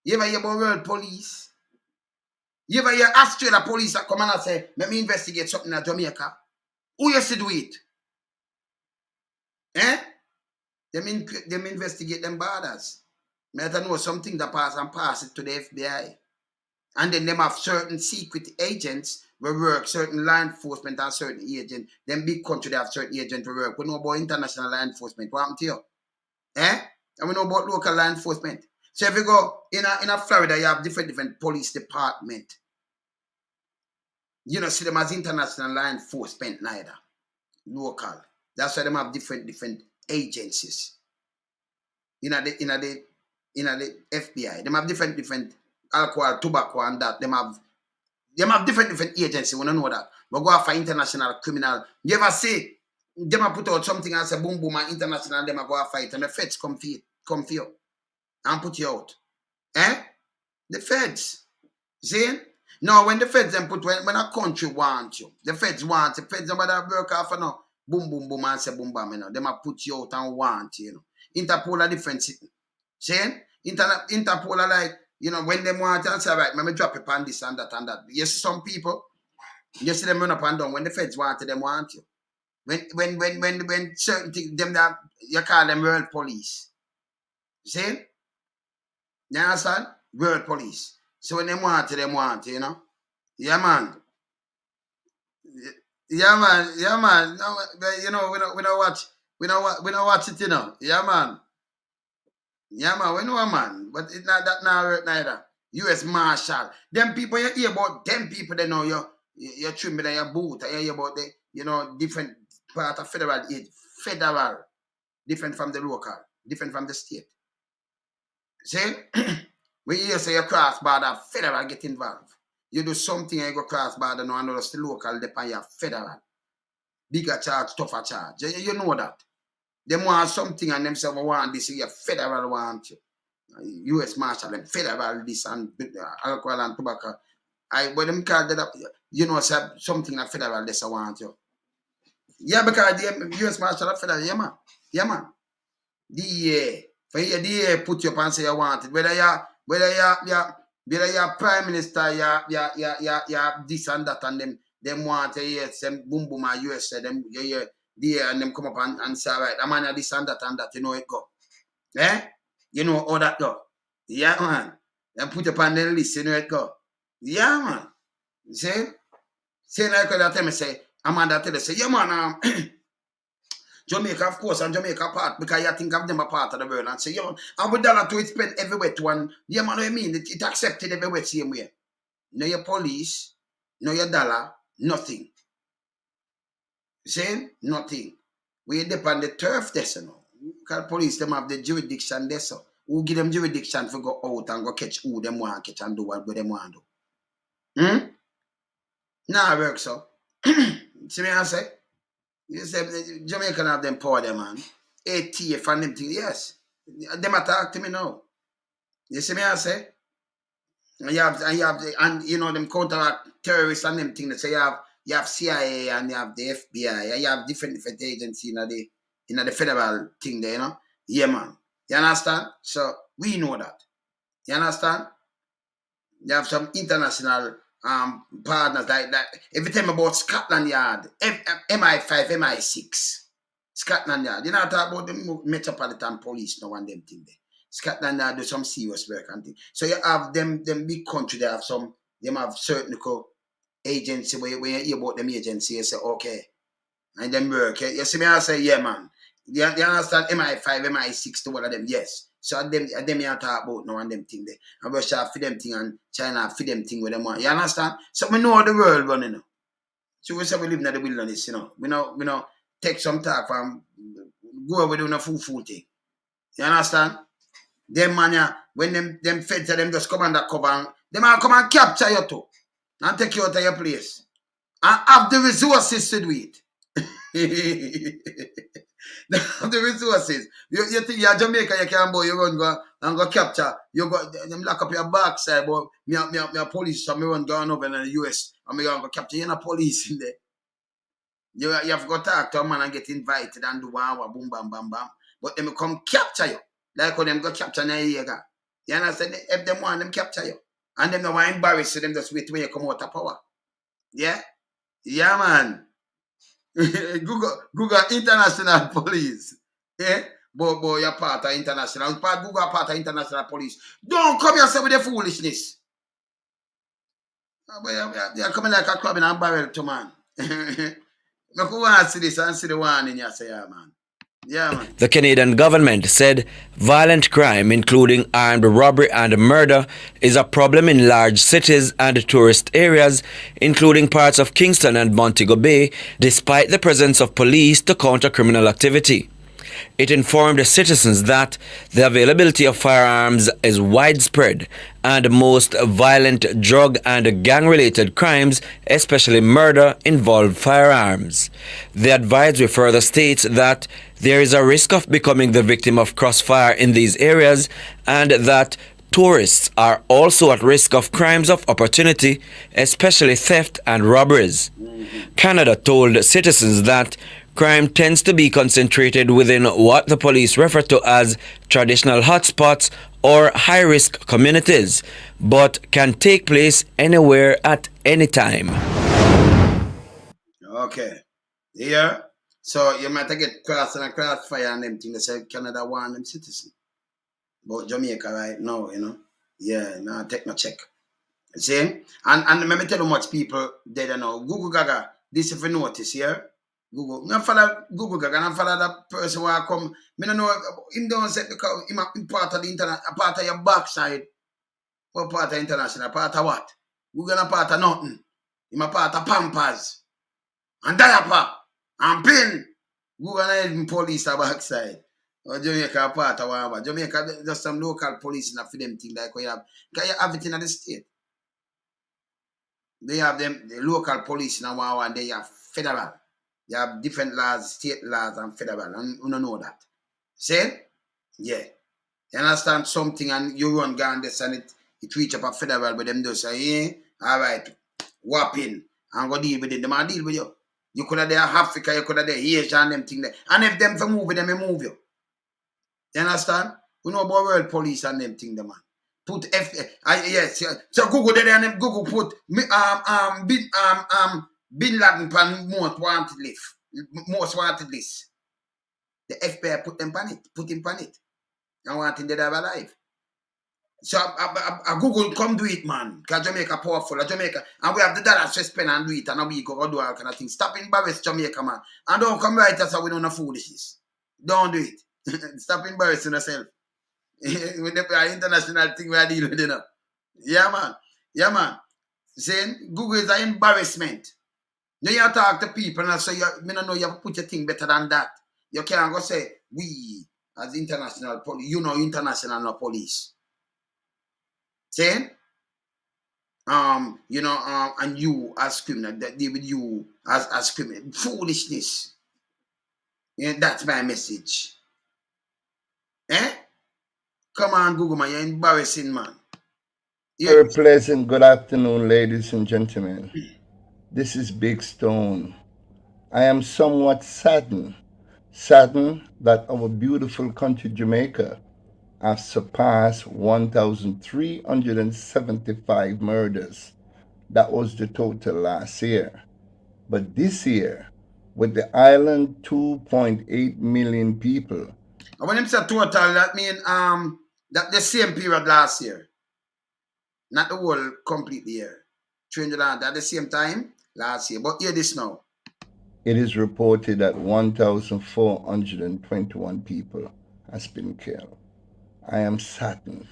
You ever hear about world police? You ever hear Australia police that come and say, let me investigate something in Jamaica? Who used to do it? Eh? Them investigate them borders. Me have to know something that pass it to the FBI. And then them have certain secret agents who work, certain law enforcement and certain agents. Them big country they have certain agents who work. We know about international law enforcement. What happened to you? Eh? And we know about local law enforcement. So if you go in a Florida, you have different police department. You don't see them as international law enforcement neither. Local. That's why them have different agencies. In the FBI. Them have different alcohol, tobacco, and that. Them have different agencies. We don't know that. But go after international criminal. You ever see them have put out something and say boom boom and international, them go after it and the feds come for you and put you out. Eh? The feds. See? Now when the feds then put when a country want you, the feds nobody work off and no boom boom boom and say boom bam, you know. Them have put you out and want you know. Interpol are different. See? Interpol are like, you know, when they want to say, right, let me drop it on this and that and that. You see some people, you see them run up and down. When the feds want you, them want you. When certain things, them that you call them world police. See? You understand? World police. So when them want you, you know? Yeah, man. Yeah, man. No, you know, we don't watch it, you know. Yeah, man. Yeah, man, we know, man. But it's not that now work neither. U.S. Marshal. Them people, you hear about them people, they know you're trimming your boot. You hear about the, you know, different part of federal aid. Federal. Different from the local. Different from the state. See? When you say you cross border, federal get involved. You do something and you go cross border now, and it's the local, depend your federal. Bigger charge, tougher charge. You know that. They want something and themselves want this, your federal want you. U.S. Marshal, them federal this and alcohol and tobacco. When them call that up, you know, something that federal this I want you. Yeah, because the U.S. Marshal are federal, yeah, man. DA put you up and say you want it. Whether you're prime minister, you're this and that, and them want to hear some boom boom at US, them DA and them come up and say, right, I'm on this and that, you know it go. Eh? You know all that go. Yeah, man. And put up on the list, you know it go. Yeah, man. See? Say like that tell me say, Amanda tell us say, yeah man, Jamaica, of course, and Jamaica part, because you think of them a part of the world and say, yeah man, and with dollar to it spent everywhere to one, yeah man, what I mean? It accepted everywhere same way. No your police, no your dollar, nothing. See? Nothing. We depend on the turf there, you know. Because police them have the jurisdiction there, so who give them jurisdiction for go out and go catch who them want catch and do what them want to do? Nah, work so. See me I say? You say Jamaican have them power there, man. ATF and them things, yes. Them attack to me now. You see me I say? And you know them counteract terrorists and them things. So you have CIA and you have the FBI and you have different agencies in the federal thing there, you know? Yeah, man. You understand? So we know that. You understand? You have some international partners like that. Every time about Scotland Yard, MI5, MI6, Scotland Yard. You know, talk about the Metropolitan Police now and them thing there. Scotland Yard do some serious work and thing. So you have them big country, they have certain agency where you hear about them agency, you say, okay. And them work. You see me, I say, yeah, man. You understand MI5, MI6 to one of them, yes. So them you talk about now and them thing there. And Russia for them thing and China for them thing with them one. You understand? So we know how the world running now. So we say we live in the wilderness, you know. We know take some talk from go over doing a fool thing. You understand? Them man, when them feds them just come under cover and them all come and capture you too. And take you out of your place. And have the resources to do it. The resources. You think you're Jamaica, you can go, you run go and go capture. You go them lock up your backside, but me police, so me run down over in the US and me go capture. You're not police in there. You have got to talk to a man and get invited and do wow, boom, bam, bam, bam. But them come capture you. Like how them go capture Nigeria. You understand? If them want them capture you. And them no want embarrass you, them just wait when you come out of power. Yeah? Yeah, man. Google International Police. Yeah? But you're part of international. Google part of international police. Don't come yourself with the foolishness. You're coming like a crab in a barrel to man. Look who wants to see this and see the one in your say, yeah, man. Yeah, man.
The Canadian government said violent crime, including armed robbery and murder, is a problem in large cities and tourist areas, including parts of Kingston and Montego Bay, despite the presence of police to counter criminal activity. It informed the citizens that the availability of firearms is widespread and most violent drug and gang-related crimes, especially murder, involve firearms. The advisory further states that there is a risk of becoming the victim of crossfire in these areas and that tourists are also at risk of crimes of opportunity, especially theft and robberies. Canada told citizens that crime tends to be concentrated within what the police refer to as traditional hotspots or high-risk communities, but can take place anywhere at any time.
Okay. Yeah. So you might get crossfire and them things. They say Canada want them citizens. But Jamaica right now, you know. Yeah, now take no check. See? And let me tell you much people they don't know. Gugu Gaga, this if you notice here. Google. I follow Gugu Gaga and I follow that person who come. I don't know him don't say because him part of the internet, a part of your backside. What part of international? Part of what? Google a part of nothing. Him a part of Pampers. And diaper. And pin. Google and even police a backside. Or Jamaica a part of whatever. Jamaica just some local police for them thing like you have. Because you have it in the state. They have them the local police in Wawa and they have federal. You have different laws, state laws and federal, and you don't know that. See? Yeah. You understand something and you run down this and it reach up a federal, but them do say, yeah, all right, whopping, and go deal with it. Them will deal with you. You could have there Africa, you could have there Asia and them thing there. And if them for move them, they move you. You understand? We know about world police and them thing there, man. Put yes. So Google there and them Google put Bin Laden pan most wanted list. The FBI put him on it. And want him dead alive. So I Google come do it, man. Because Jamaica powerful, Jamaica. And we have the dollars to spend and do it, and we go do all kind of things. Stop embarrass Jamaica, man. And don't come right us we don't know foolishness. Don't do it. Stop embarrassing yourself. With the international thing we are dealing with, you know. Yeah, man. Yeah, man. Saying Google is an embarrassment. Now you talk to people and so you know you have to put your thing better than that. You can't go say we as international police, you know international no police. Saying you know, and you as criminal, that deal with you as criminal. Foolishness. Yeah, that's my message. Eh? Come on, Google man, you're embarrassing, man.
Very pleasant good afternoon, ladies and gentlemen. This is Big Stone. I am somewhat saddened that our beautiful country Jamaica has surpassed 1,375 murders. That was the total last year. But this year, with the island 2.8 million people.
And when him say total, that mean that the same period last year. Not the whole complete year. 300 at the same time last year. But hear this now.
It is reported that 1,421 people has been killed. I am saddened.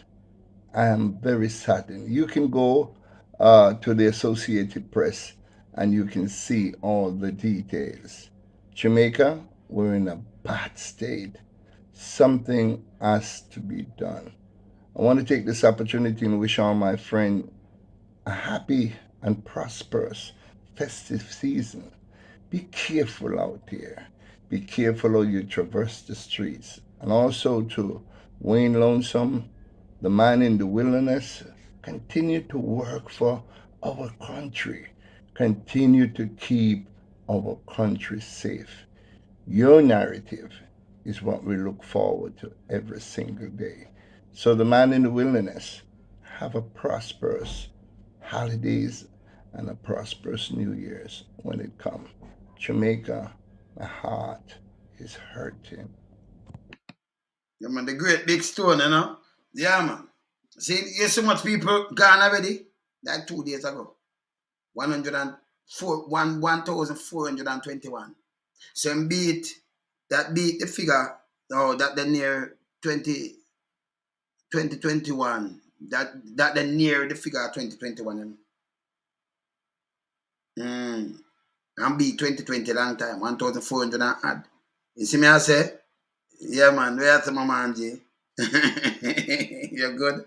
I am very saddened. You can go to the Associated Press and you can see all the details. Jamaica, we're in a bad state. Something has to be done. I want to take this opportunity and wish all my friends a happy and prosperous festive season. Be careful out there. Be careful how you traverse the streets. And also to Wayne Lonesome, the man in the wilderness, continue to work for our country. Continue to keep our country safe. Your narrative is what we look forward to every single day. So the man in the wilderness, have a prosperous holidays and a prosperous New Year's when it comes. Jamaica, my heart is hurting.
Yeah, man, the great Big Stone, you know? Yeah, man. See, here's so much people gone already. Like 2 days ago. 1,421. So beat the figure, that the near 2021. That the near the figure 2021. And beat 2020 long time. 1,400 and add. You see me I say? Yeah, man. Where's Mama Angie? You're good.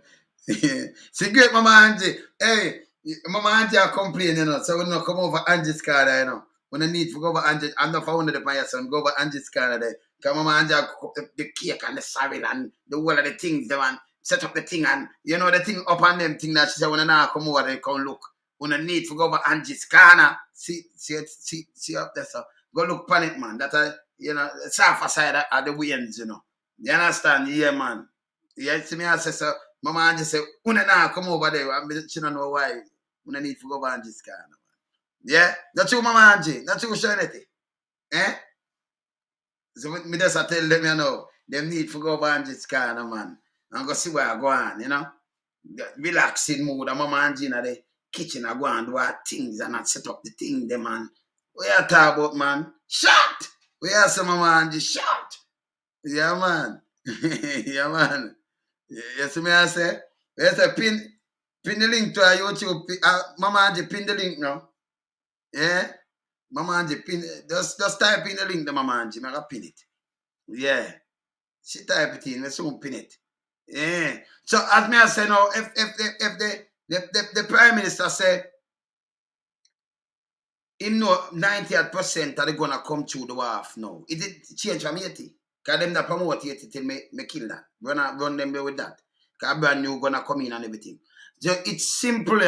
See, great Mama Angie. Hey, Mama Angie are complaining, you know. So we not come over Angie's car, you know. When I need to go over Angie, I'm not for one of the my son, go over Angie's car there. Because Mama Angie cook the cake and the sorrel and the whole of the things, the man set up the thing and you know the thing up on them thing that she said when I now come over there, come look. When I need to go over Angie's car, see up there, so go look on it, man. That you know, the south side of the winds, you know. You understand? Yeah, man. Yeah, see me I say so. Mama Angie say, "Una now come over there." She don't know why. Una need to go over Angie's car. Yeah, that's you, Mama Angie. That's you, Shanity. Eh? So me just tell them, you know, them need to go over Angie's car, man, and go see where I go on, you know. Relaxing mood. And Mama Angie in the kitchen, I go and do her things and I set up the thing, them man. What you talk about, man? Shut! We have some Mama Angie shot. Yeah, man. Yeah, man. You see me I say? You say pin the link to our YouTube. Mama Angie pin the link now. Yeah? Mama Angie pin just type in the link to Mama Angie. I pin it. Yeah. She type it in, we soon pin it. Yeah. So as me I say now, if the Prime Minister say him know 98% are gonna come through the wharf now. It did change from 80. Because them that promote 80 till me kill that. Run them there with that. Because brand new gonna come in and everything. So it's simple.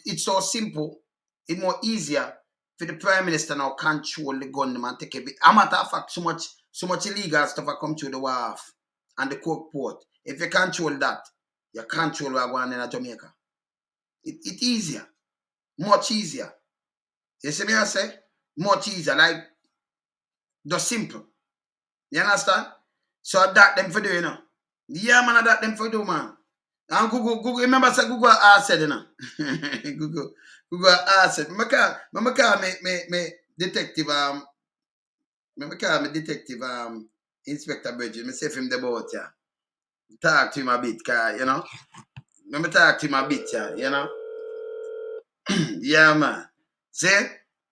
It's so simple. It's more easier for the Prime Minister now control the gun and take it. A matter of fact, so much illegal stuff come through the wharf and the coke port. If you control that, you control what going on in Jamaica. It's easier. Much easier. You see me I say? Much easier, like just simple. You understand? So that them for do, you know. Yeah, man, that them for do, man. And Gugu, remember say Gugu said, you know. Gugu said, me call me detective Inspector Bridges. Me say him the boat, yeah. Talk to him a bit, you know. Let me talk to him a bit, yeah, you know. Yeah, man. See?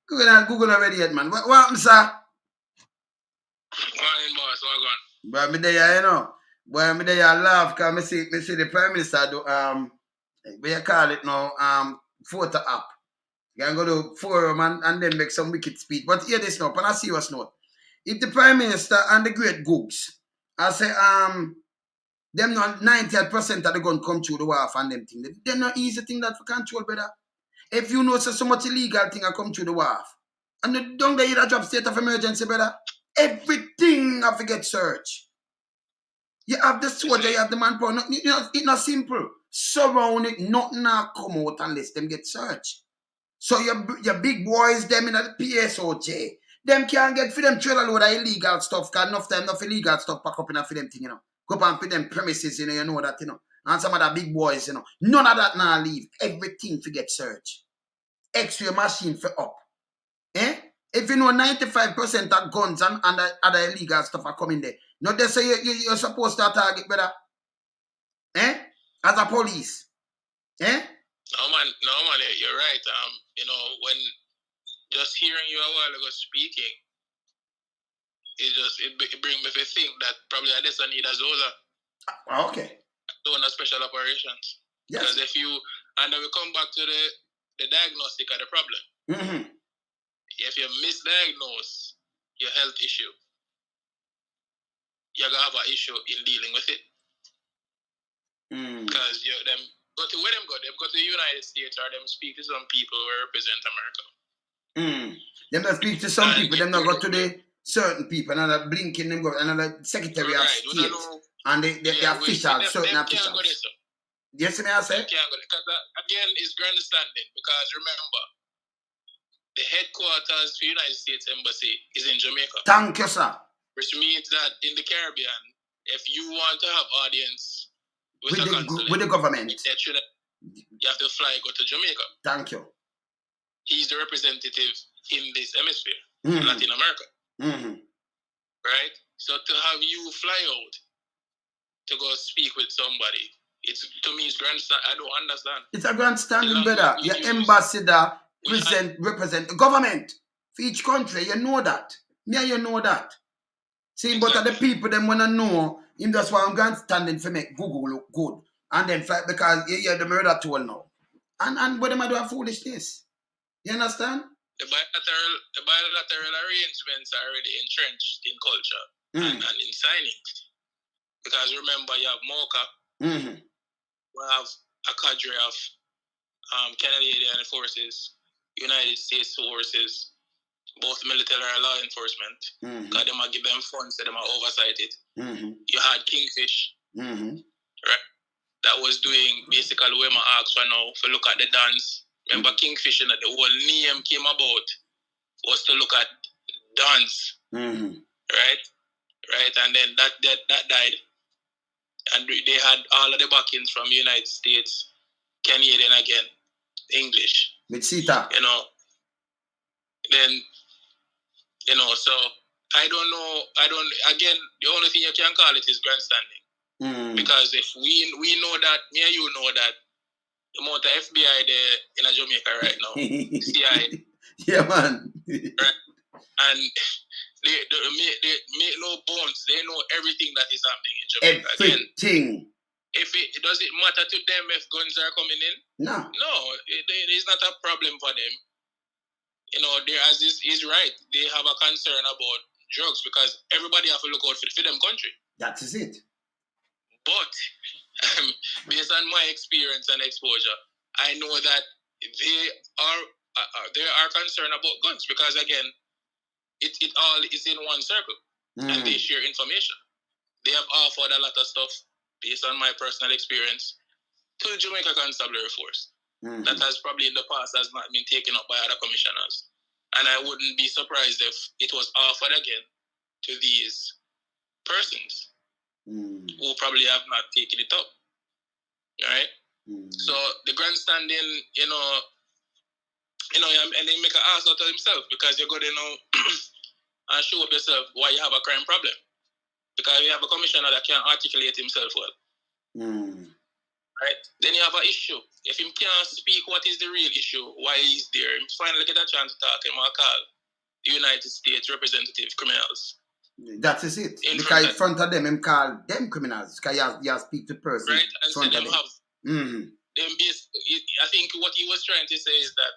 Google not ready yet, man. What happened, sir?
Morning, boss. What going?
Boy, me there, you know. Boy, me there, I laugh because me see the Prime Minister do, what you call it now, photo app. You can go to forum and then make some wicked speech. But hear this now, on a serious note. If the Prime Minister and the great Googs, I say, them not 98% of the gun come through the wharf and them thing. They're not easy thing that for control, brother. If you know so much illegal thing I come through the wharf, and the don't they either drop state of emergency, brother? Everything have to get searched. You have the soldier, you have the manpower. It's not simple. Surround it, nothing now come out unless them get searched. So your big boys, them in the PSOJ, them can't get for them trailer load of illegal stuff, because enough time, enough illegal stuff pack up in for them thing, you know. Go up and put them premises, you know that, you know. And some of the big boys, you know. None of that now leave. Everything to get searched. X-ray machine for up. Eh? If you know 95% of guns and other illegal stuff are coming there, not they say you're supposed to target, brother. Eh? As a police. Eh?
No, man, you're right. You know, when just hearing you a while ago speaking, it brings me to think that probably I just need a Zola.
Okay.
Doing a special operations.
Yes.
Because if you, and then we come back to the diagnostic of the problem.
Mm-hmm.
If you misdiagnose your health issue, you're going to have an issue in dealing with it. Because them go to where them go? Them go to the United States or them speak to some people who represent America.
Them not speak to some people, them not go to the certain people, another blinking them go, another secretary of state, and the officials, certain officials. Yes, may I say?
Because again, it's grandstanding. Because remember, the headquarters for the United States Embassy is in Jamaica.
Thank you, sir.
Which means that in the Caribbean, if you want to have audience with
the government,
you have to fly go to Jamaica.
Thank you.
He's the representative in this hemisphere, in Latin America. Right? So to have you fly out to go speak with somebody, it's to me it's grandstand. I don't understand.
It's a grandstanding, brother. Your ambassador represent the government for each country. You know that. Yeah, you know that. See, exactly. But the people them wanna know him just want grandstanding for make Google look good. And then fly because yeah, the murder tool now. And what them do a foolishness. You understand?
The bilateral arrangements are already entrenched in culture and in signings. Because remember, you have MOCA, we have a cadre of Canadian forces, United States forces, both military and law enforcement. Because they might give them funds, so they might oversight it. You had Kingfish, right? That was doing basically where my asked for now, if you look at the dance. Remember Kingfish, and the whole name came about was to look at dance, right? And then that died. And they had all of the backings from the United States, Canadian again, English.
With Sita.
You know. Then, you know, so I don't know. Again, the only thing you can call it is grandstanding. Because if we know that, me and you know that, the amount of FBI there in Jamaica right now, CIA.
Yeah, man.
Right? And they make no bones. They know everything that is happening in Jamaica.
Everything.
Again, if does it matter to them if guns are coming in?
No,
it's not a problem for them. You know, as this is right, they have a concern about drugs because everybody have to look out for them country.
That is it.
But based on my experience and exposure, I know that they are concerned about guns because again, it all is in one circle and they share information. They have offered a lot of stuff based on my personal experience to the Jamaica Constabulary Force that has probably in the past has not been taken up by other commissioners. And I wouldn't be surprised if it was offered again to these persons who probably have not taken it up. right? So the grandstanding, and they make an ass out of himself because you're going to and show up yourself why you have a crime problem. Because you have a commissioner that can't articulate himself well. Right? Then you have an issue. If he can't speak what is the real issue, why he's there, and finally get a chance to talk, and call the United States representative criminals.
That is it. Because in front of them, him call them criminals. Because you have speak to person.
Right? And so them have I think what he was trying to say is that,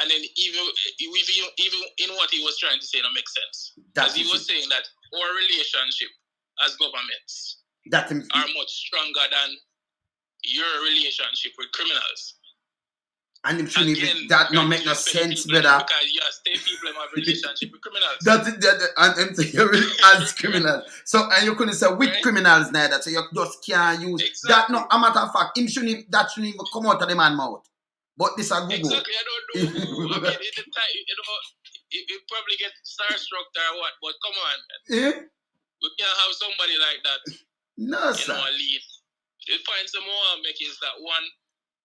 and then even in what he was trying to say, it makes sense. Because he was saying that our relationship as governments are much stronger than your relationship with criminals.
And that don't make no sense, brother.
Because state people have a relationship with criminals.
As criminals. So, and you couldn't say with criminals neither. So you just can't use that. No, a matter of fact, that shouldn't even come out of the man's mouth. But this is Google.
Exactly, I don't know. I mean, it probably get starstruck or what, but come on, man. We can't have somebody like that.
No, sir.
Lead. The point some more make is that one,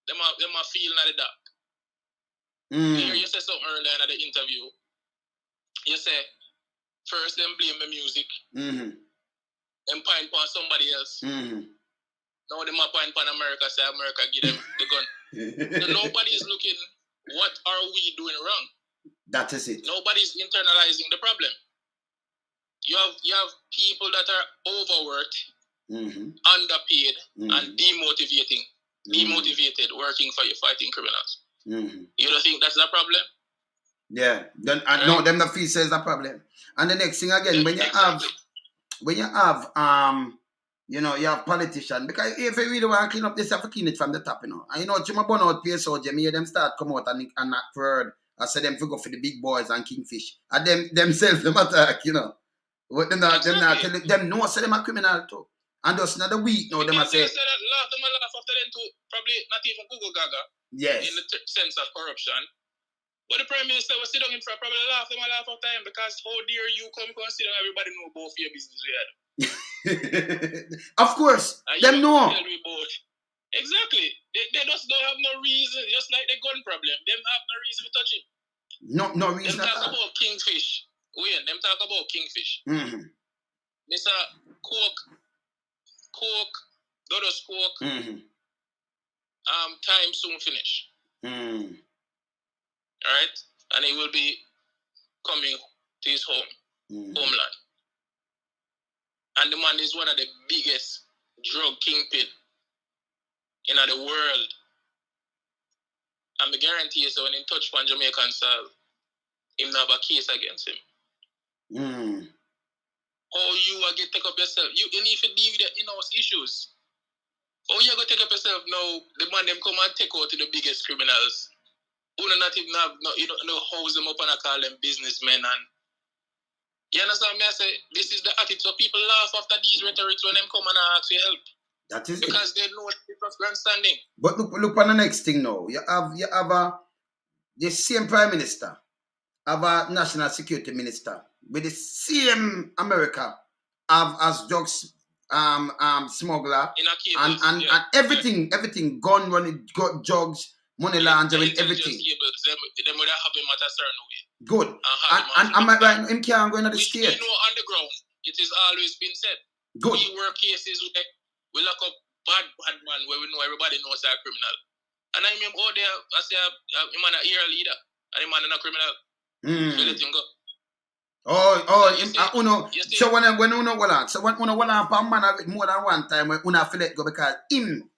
them are feeling at the dark. Here you say something earlier in the interview. You say, first them blame the music, then point on somebody else. Now them point on America, say America give them the gun. So nobody is looking, what are we doing wrong?
That is it.
Nobody's internalizing the problem. You have people that are overworked, underpaid, and demotivated working for you fighting criminals. You don't think that's a problem?
Yeah. No, them the fee says a problem. And the next thing again, when you have you have politicians, because if you really want to clean up this, you have to clean it from the top, And Jimmy Bun out PSO, Jimmy, them start come out and not word. I said them to go for the big boys and kingfish. And themselves them attack, But them not tell them no, say them a criminal too. And just another week now, them a say.
Them laugh after them too. Probably not even Gugu Gaga.
Yes.
In the sense of corruption. But the Prime Minister was sitting in front, probably laugh after him because how dare you come sit down, everybody know both your business we had.
Of course. Them know.
Exactly. They just don't have no reason, just like the gun problem. Them have no reason to touch it.
No reason.
Them talk about kingfish. Them talk about kingfish. Mr. Coke, Dodo's Coke, time soon finish. Alright? And he will be coming to his homeland. And the man is one of the biggest drug kingpin in the world. And I guarantee you, so when he touch on Jamaican soil, he have a case against him. How you are going to take up yourself? You need to deal with the in-house issues. How you are going to take up yourself now? The man them come and take out the biggest criminals. Who not even have house them up and call them businessmen. And you understand me? I say this is the attitude. So people laugh after these rhetorics when them come and ask for help.
That is
because they know it was grandstanding.
But look on the next thing now. You have the same Prime Minister, have a National Security Minister with the same America as drugs smuggler and everything gun running drugs, money laundering, everything.
Them would have him at a certain way.
Good. And am I right? Him can't go into the state.
We know on the ground. It has always been said.
Good.
We work cases where we lock up bad man where we know everybody knows they're a criminal. And I remember out there, I say, I'm a year leader, and I'm a criminal. So let him go.
So when uno pa man more than one time when uno feel let go because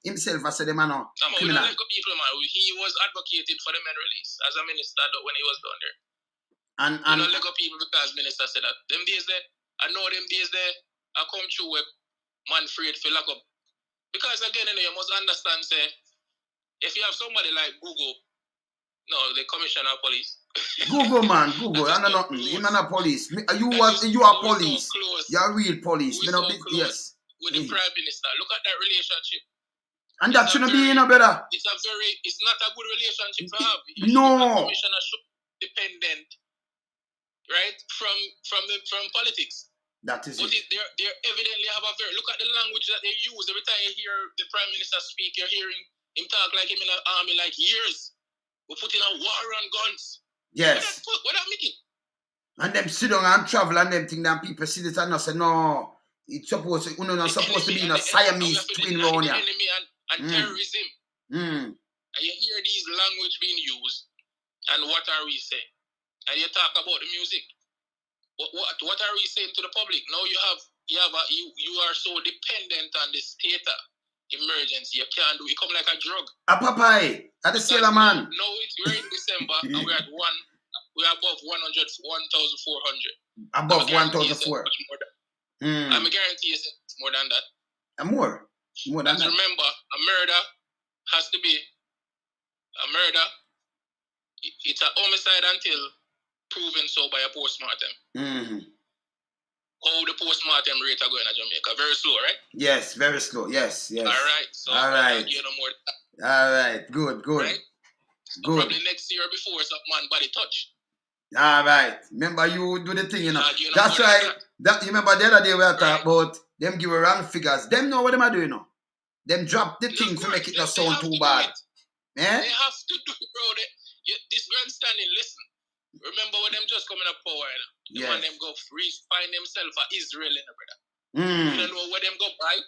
himself I said the man
criminal. We don't let go people, man. He was advocated for the men release as a minister when he was down there. And you don't let go people because minister said that. Them days there, I know them days there, I come through where man afraid to lock up. Because again, you must understand, say, if you have somebody like Gugu, the commissioner of police.
Google man, Google, I know nothing. You're not police. You are police. You're real police. Yes.
With the Prime Minister. Look at that relationship.
And that shouldn't be better.
It's not a good relationship to have.
No.
The commissioner should be dependent, right, from politics.
That is
but
it.
They evidently have a very... Look at the language that they use. Every time you hear the Prime Minister speak, you're hearing him talk like him in an army like years. We're putting a war on guns.
Yes.
What that mean?
And them sit down and travel and them think that people see this and not say, no, it's supposed to, not supposed to be in a Siamese twin around here.
Enemy and terrorism. And you hear these language being used, and what are we saying? And you talk about the music. What are we saying to the public? Now you are so dependent on the state emergency. You can't do it. Come like a drug.
A Popeye, at the sailor man.
No, we're in December and we're at we're above 1,400.
Above 1,400.
I'm guarantee you it's more than that.
And more than that.
Remember, a murder has to be a murder. It's a homicide until proven so by a postmortem. How the postmortem rate are going in Jamaica? Very slow, right?
Yes, very slow. Yes.
All right. So
all right. All right. Good.
Right? So good. Probably next year before some man body touch.
All right. Remember you do the thing, you know. That's right. You remember the other day we were talking about them give wrong figures. Them know what them are doing now. Them drop the thing to make it not sound too bad.
They have to do it, bro. This grandstanding, listen. Remember when them just coming up power, you know? Yes. Them go find themselves for Israel, brother. You don't know where them go, right?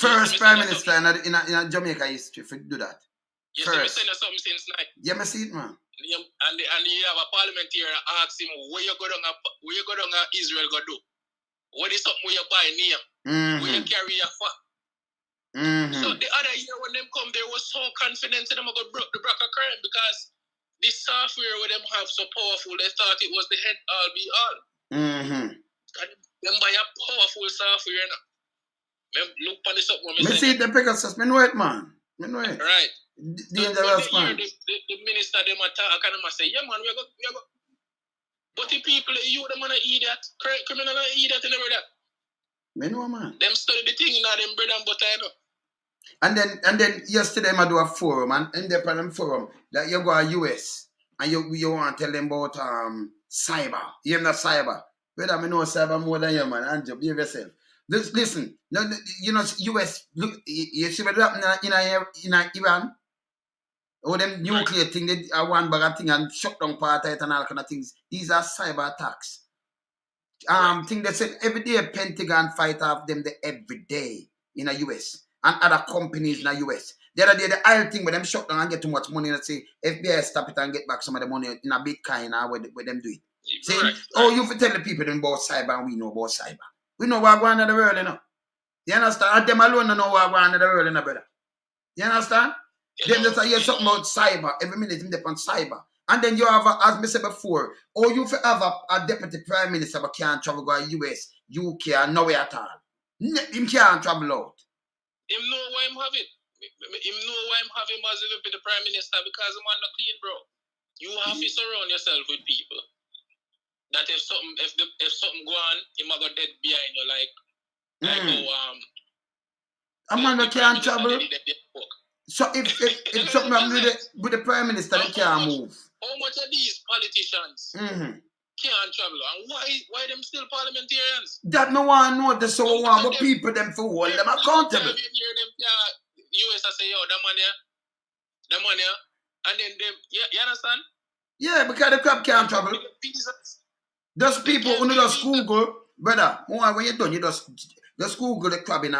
First Prime Minister in a Jamaica history to do that.
Yes, first. Send us something since night.
Yeah, I see it, man.
And you have a parliamentarian ask him where you go down Israel go do. What is something where you buy name? Where you carry your fat. So the other year when them come, they was so confident that them go broke the BRCA crime because this software where them have so powerful, they thought it was the head all be all. And them buy a powerful software, you know. Look on this up when
me see the Pegasus, me know it, man. Me know it.
Right.
Dangerous, man.
The minister, them attack and them say, yeah, man, we go. But the people, you, them an idiot. Criminal an idiot and everything.
Me know, man.
Them study the thing in them bread and butter, you know.
And then yesterday I do a forum, and in the panel forum that you go to US and you want to tell them about cyber. You have not cyber. Whether I know cyber more than you, man. Andrew, behave yourself. Listen, you know US. Look, you see what happened in Iran. All them nuclear thing, they are one bag of thing and shut down part of it and all kind of things. These are cyber attacks. Thing they said every day Pentagon fight off them every day in the US and other companies in the US. The other day the oil thing where them shut down and get too much money and say FBI stop it and get back some of the money in a Bitcoin or where them do it. See? Right. Oh, you tell the people them about cyber and we know about cyber. We know what going on in the world, you know. You understand? And them alone don't know what going on in the world, you know, brother. You understand? Them just hear something about cyber. Every minute them depend on cyber. And then you have, as I said before, or you have a deputy prime minister but can't travel go to US, UK, and nowhere at all. Him can't travel out.
Him know why him have it. Him know why him have him as a deputy prime minister because him not clean, bro. You have to surround yourself with people that if something go on, him go dead behind you like
a man that can't travel. So if something happens with the prime minister, they can't move.
How much of these politicians can't travel? And why them still parliamentarians?
That no one know the so one, but people them for hold them accountable.
You hear them US say, yo, that money, and then them, you understand?
Yeah, because the crab can't travel. Those people who just Google, brother, when you're done, you just Google the crab in a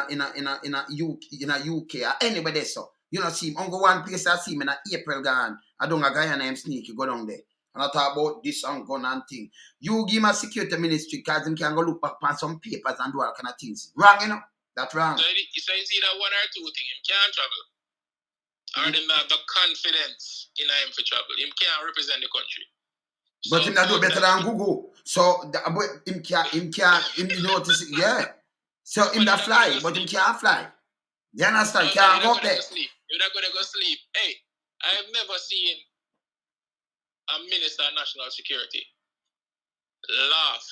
UK or anywhere there so. You know, see him. I go one place I see him in April gone. I don't a guy named Sneaky go down there. And I talk about this and gun and thing. You give him a security ministry because him can go look back on some papers and do all kind of things. Wrong, you know? That's wrong.
So it's either one or two things. Him can't travel. Or them have the confidence in him for travel. Him can't represent the country.
But him not do better than Gugu. So him notice it, yeah. So him that fly, but him can't fly. You understand?
So
can't go up there.
You're not gonna go sleep. Hey, I have never seen a minister of national security laugh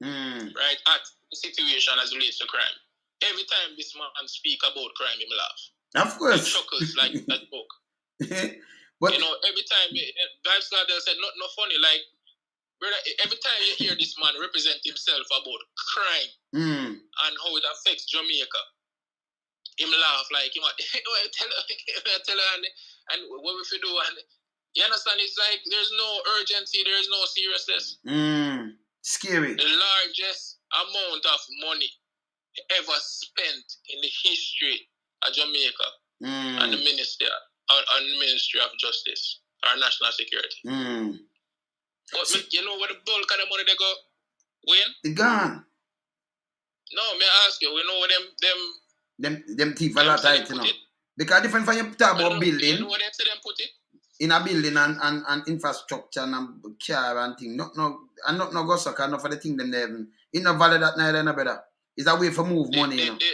right at the situation as relates to crime. Every time this man speak about crime, him laugh.
Of course.
He chuckles like that book.
But
you know, every time Vibes God said not funny, like brother, every time you hear this man represent himself about crime and how it affects Jamaica, him laugh like him tell her and what we do, and you understand, it's like there's no urgency, there's no seriousness.
Scary.
The largest amount of money ever spent in the history of Jamaica and the Ministry of Justice or National Security. But you know where the bulk of the money they go? When?
They gone.
No, me ask you, we know where
them thief a lot tight, you know. Because different from you talk about building.
You know where they say them put it?
In a building and infrastructure and car and thing. Not go sucker, not for the thing them there. It's not valid that neither, no better. It's a way for move money, you know.
Let me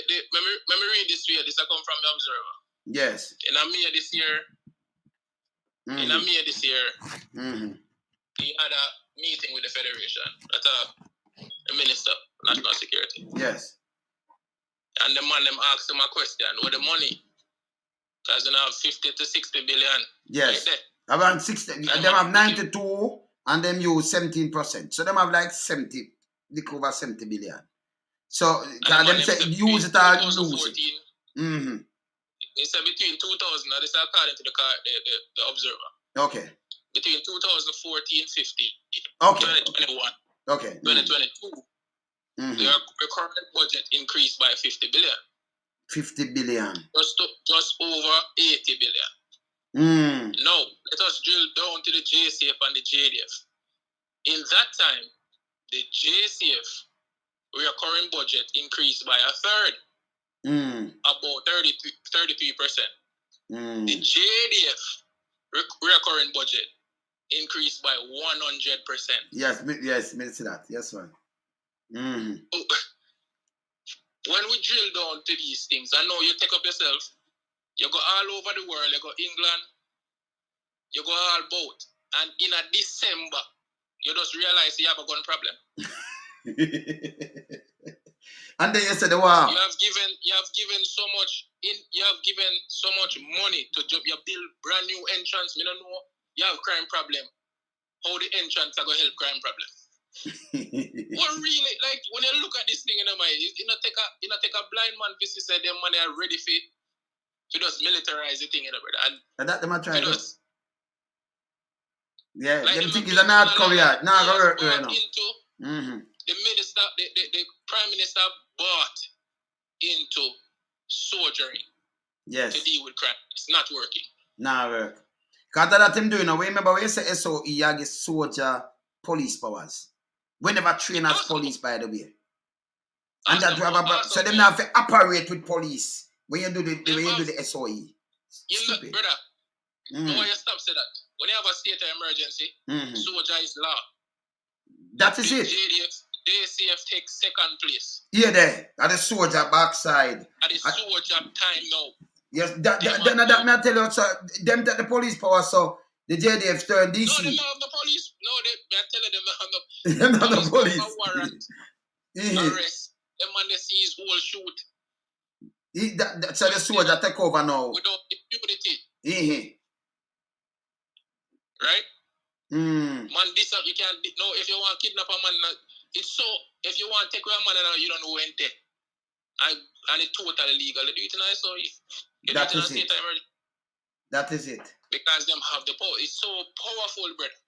read this here. This I come from the Observer.
Yes.
In May this year, he had a meeting with the Federation. That's a Minister of National Security.
Yes.
And the man them asked him a question, where the money? Because they have 50 to 60 billion.
Yes.
Right
around 60. And them have 92 and them use 17%. So them have like 70, they cover 70 billion. So them say use it or lose it.
It's between 2000, and this is according to the Observer.
Okay.
Between 2014-15,
okay.
2021,
okay.
2022, their recurrent budget increased by 50 billion.
50 billion.
Just over 80 billion. Now, let us drill down to the JCF and the JDF. In that time, the JCF recurring budget increased by a third, about 33%. The JDF recurring budget increased by 100%.
Yes, me see that. Yes, man.
When we drill down to these things, I know you take up yourself, you go all over the world, you go England, you go all about, and in a December, you just realize you have a gun problem.
And then you said, wow.
You have given so much money to you build brand new entrance. You don't know you have crime problem. How the entrance are gonna help crime problem? What really, like when you look at this thing in the mind, you not take a blind man to say them money are ready to just militarize the thing in the brother.
And that them are trying to. Yeah,
like
them think it's a North Korea. Now go work there now.
The minister, the prime minister bought into soldiering.
Yes.
To deal with crime. It's not working.
Nah work. Because that him doing now. Remember when you say SOE, you get soldier police powers. We never train as police, by the way. And that so them now have to operate with police when you do the SOE.
Stupid. Brother, know why you stop say that? When you have a state of emergency, soldier is law.
That is it.
JCF takes second place.
Yeah, there. At the soldier backside.
At the soldier time now.
Yes, that may I tell you, so them that the police power, so the JDF turn DC.
No, they don't have the police. No, they tell them
they have the police.
A warrant. Arrest. Them man they see his whole shoot.
So the soldier take over now.
Without impunity. Right? Man, this you can't no. If you want to kidnap a man, it's so. If you want to take away a man, you don't know when they. And it's totally legal. They do it in SOE.
That is it. That is it.
Because them have the power. It's so powerful, brother.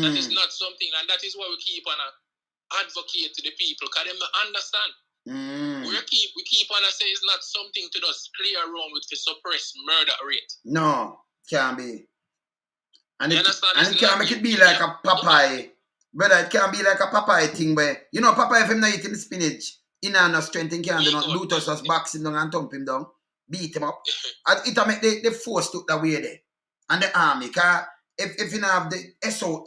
That is not something, and that is why we keep on advocate to the people, because them understand. We keep on say it's not something to just play around with to suppress murder rate.
No, can't be. And it can't make it be like a Popeye. Brother, it can't be like a Popeye thing where, you know, Popeye, if him not eating spinach, he not no strength, he can't do not loot us, just box him down and thump him down, beat him up. And it make the force took that way there. And the army, because if you don't have the SOE,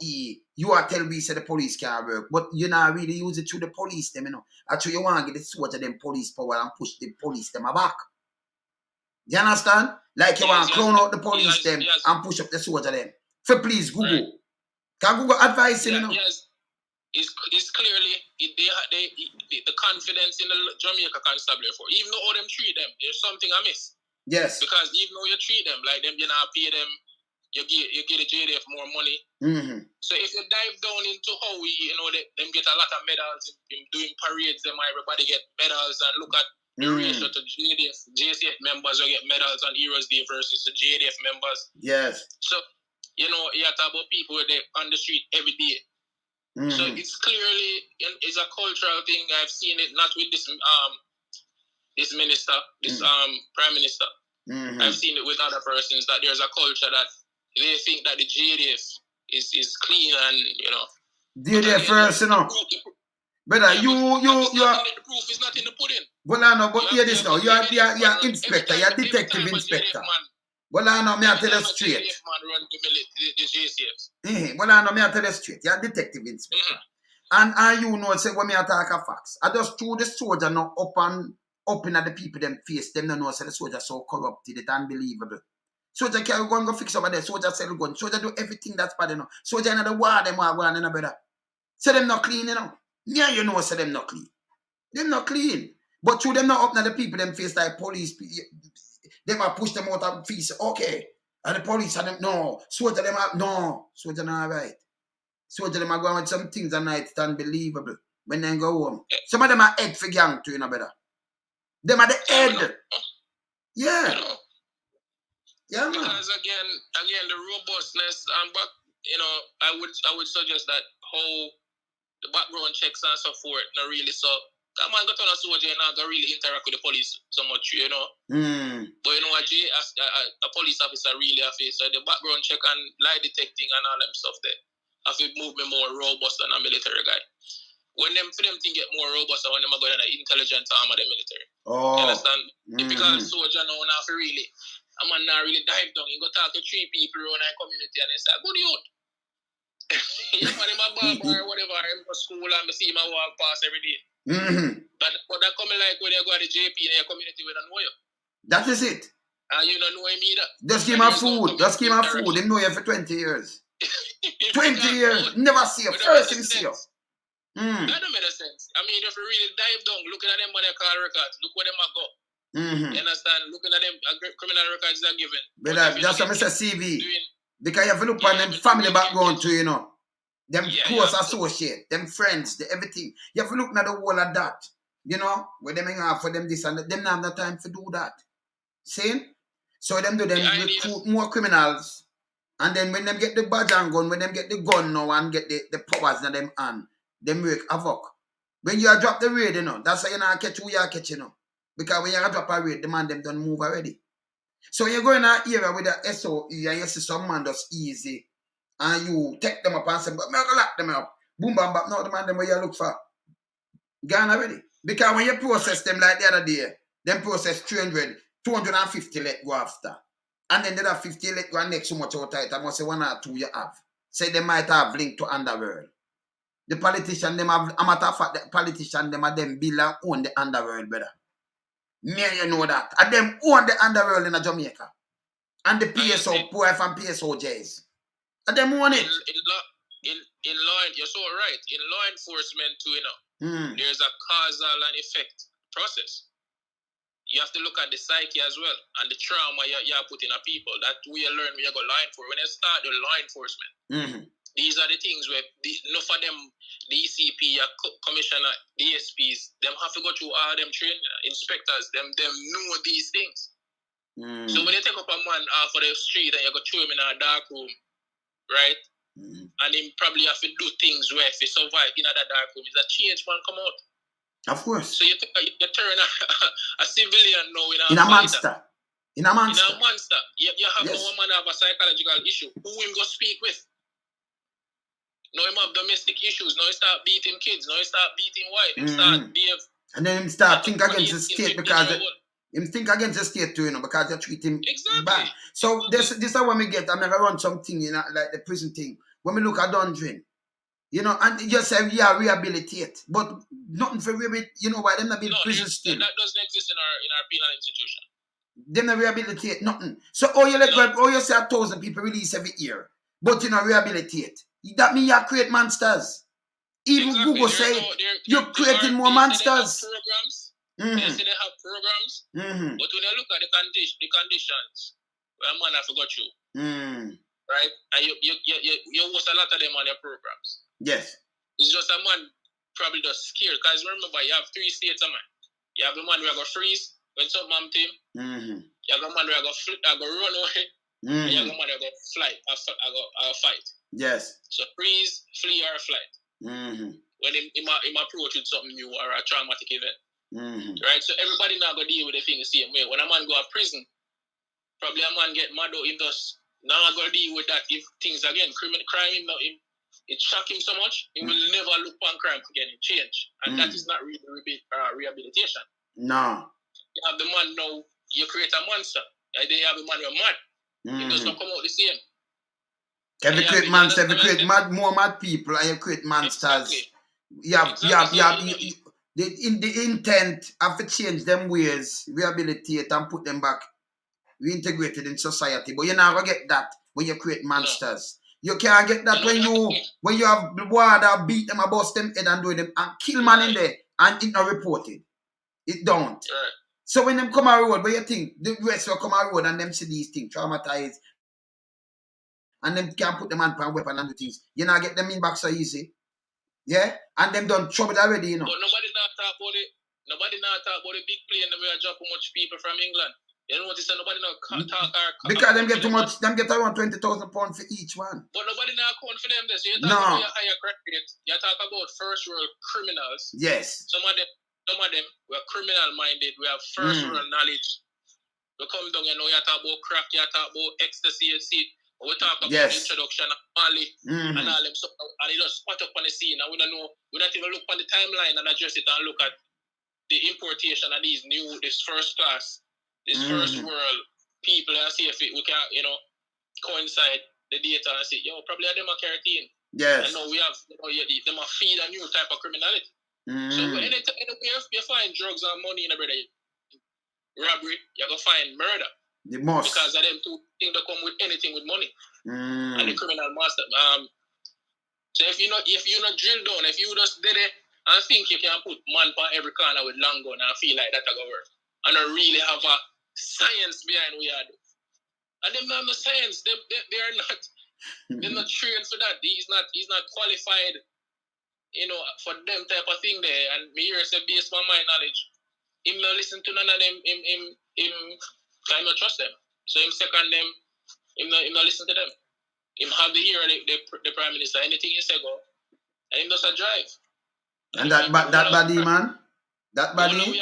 you are tell me say the police can't work, but you not really use it through the police them, you know. Actually, you want to get the sort of them police power and push the police them back. You understand? Like you want to clone out the police them and push up the soldier them. For please, Google. Right. Can Google advise him, you know?
Yes. It's clearly the confidence in the Jamaica Constabulary Force. Even though all them treat them, there's something amiss.
Yes.
Because even though you treat them like them, you not pay them you give the JDF more money. So if you dive down into how we, them get a lot of medals in doing parades, everybody get medals, and look at the ratio to JCF members who get medals on Heroes Day versus the JDF members.
Yes.
So, you talk about people on the street every day. So it's clearly it's a cultural thing. I've seen it not with this minister, this prime minister. I've seen it with other persons that there's a culture that they think that the JDF is clean and
JDF first, Brother, you are.
The proof is not in the pudding.
Well, I know, but hear this now. You're inspector, you're detective inspector. Well, I know, me I tell you straight. Well, I know, me I tell you straight. You're detective inspector. And you know, say, when me attack a facts. I just threw the soldier now up in at the people, them face, them don't know, say the soldier so corrupted, it's unbelievable. Soldier can't go and go fix over there. Soldier sell gun. Soldier do everything that's bad, Soldier in the war, them are going in a better. Say them not clean, Yeah, say them not clean. Them not clean. But through them not up now the people, them face like police. Them are push them out of face. Okay. And the police are them, no. Soldier them are, no. Soldier not right. Soldier them are going with some things at night. It's unbelievable. When they go home. Some of them are head for gang too, better. Them are the head. Yeah. Yeah, man.
Because again, the robustness, but I would suggest that how the background checks and so forth, not really so. Come on, go to a soldier and not really interact with the police so much, But a police officer really have it. So the background check and lie detecting and all them stuff there, have to move me more robust than a military guy. When them think get more robust, when them are going to the intelligence arm of the military.
Oh.
You understand? Typical soldier now not really. A man not really dive down. You go talk to 3 people around our community and they say, good youth. Yeah, man, in my bar or whatever, I'm in school and I see him walk past every day. But that coming like when you go to the JP in your community, we don't know you.
That is it.
And you don't know him either.
Just give him a food. Just give him a food. Him know you for 20 years. 20 years. Never see you. First him see you.
That don't make sense. I mean, if you really dive down, looking at them when they call records, look where them are go. You understand? Looking at them criminal records are given.
But that's what I say CV. Because you have to look on them family background too, Them close associate, them friends, everything. You have to look at the whole of that. Where them hang out for them this and that. Them not have no time to do that. See? So them do them recruit more criminals. And then when them get the badge and gun, when them get the gun now and get the powers in them hand, them make havoc. When you drop the raid, that's how you not catch who you catch, Because when you drop a raid, the man them don't move already. So you go in an era with the SOE and you see some man that's easy and you take them up and say, but I'm going to lock them up. Boom, bam, bam. Now the man them where you look for. Gone already. Because when you process them like the other day, them process 250 let go after. And then the other 50 let go next so much out tight. I must say 1 or 2 you have. Say they might have link to underworld. The politician, them have, a matter of fact, the politician, them are them build and own the underworld, brother. Me and you know that. And them own the underworld in Jamaica. And the PSO, poor from PSO J's. And them own it.
In law, you're so right. In law enforcement too, there's a causal and effect process. You have to look at the psyche as well and the trauma you're putting on people. That we learn when you go law enforcement. When you start the law enforcement, these are the things where enough of them, DCP, commissioner, DSPs, them have to go through all them training, inspectors, them know these things. So when you take up a man off of the street and you go through him in a dark room, right? And him probably have to do things where if he survive in that dark room, is a change man come out.
Of course.
So you turn a civilian now
in a monster. In a monster.
In a monster. You have no man have a psychological issue. Who him go speak with? Now him have domestic issues. Now he start beating kids. Now he start beating wife. Him start behave.
And then him start think against the state because him think against the state too, because they treat him bad. So this is what we get. I mean, I run something, like the prison thing. When we look at dungeon, and you just say, yeah, rehabilitate. But nothing for rehabilitate, why them not be in prison still.
That doesn't exist in our penal institution.
Them not rehabilitate, nothing. So you say 1,000 people release every year, but rehabilitate. That means you create monsters. Even Google say you're creating more monsters.
They say they have programs, but when you look at the conditions, well, man, I forgot you. right? And you host a lot of them on your programs.
Yes.
It's just a man probably just scared. Because remember, you have 3 states of man. You have the man who are going to freeze when something happens to him. You have the man who are going to run away. And you have the man who are going to fly, or fight.
Yes.
So freeze, flee, or flight. When him approach with something new or a traumatic event. Right? So everybody now going to deal with the thing the same way. When a man go to prison, probably a man get mad out, him just now going to deal with that if things again, crime, it shock him so much, he will never look on crime again and change. And that is not really rehabilitation.
No.
You have the man now, you create a monster. They have the man who are mad. It does not come out the same.
Every create monster, more mad people, and you create monsters.
Exactly.
The intent of to change them ways, rehabilitate and put them back, reintegrated in society. But you never get that when you create monsters. No. You can't get that when you have the water beat them, bust them head and do them and kill man in there and it not reported. It don't.
Right.
So when them come on road, what you think? The rest will come on road and them see these things, traumatized. And them can't put them on weapon and do things. You not get them in back so easy. Yeah? And them done trouble already, you know.
But nobody now talk about it. Nobody now talk about the big plane that we are dropping much people from England. You know what they say? Nobody now talk
because them get too much, them get around £20,000 for each one.
But nobody now account for them this. So you talk about your higher crime rate. You talk about first world criminals.
Yes.
Some of them were criminal minded. We have first world knowledge. We come down, you know, you talk about crack, you talk about ecstasy, we talk about introduction of Mali and all them stuff, and it just spot up on the scene, and we don't even look on the timeline and address it and look at the importation of this first class, this first world people, and see if we can, you know, coincide the data and say, probably them are carrying.
Yes.
And now we have, them are feed a new type of criminality. So anywhere you find drugs and money in a brother, robbery, you're going to find murder.
The most.
Because of them two things that come with anything with money. And the criminal master. So if you not drill down, if you just did it and think you can put man on every corner with long gun and feel like that's going to work, and don't really have a science behind what you do. And them not the science. They are not. They're not trained for that. He's not qualified, you know, for them type of thing there. And me here say based on my knowledge, him not listen to none of them. I not trust them. So him second them. Him not listen to them. Him have the ear of the prime minister. Anything he say go, and him just a drive.
And that body, man. That body.
We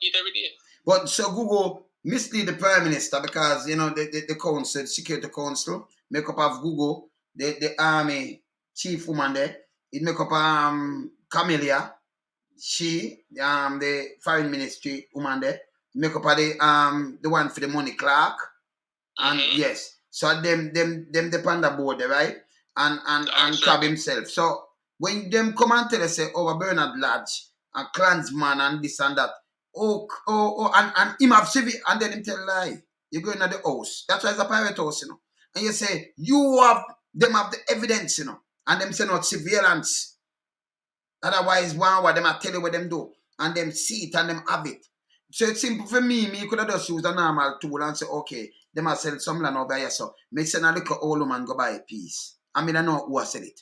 eat every day.
But so Google mislead the prime minister because you know the council, the security council, make up of Google, the army chief woman there. It make up Camelia, she the foreign ministry woman there. Make up of the one for the money clerk. And yes. So them depend on board there, right? And Crab himself. So when them come and tell us say over Bernard Lodge and Klansman and this and that, and him have civil, and then him tell lie. You go into the house. That's why it's a private house, you know. And you say, them have the evidence, you know. And them say not surveillance. Otherwise, what them I tell you what them do. And them see it and them have it. So it's simple for me could have just used a normal tool and say, okay, them I sell some land over here, so me send a little old woman go buy a piece. I mean, I know who I sell it.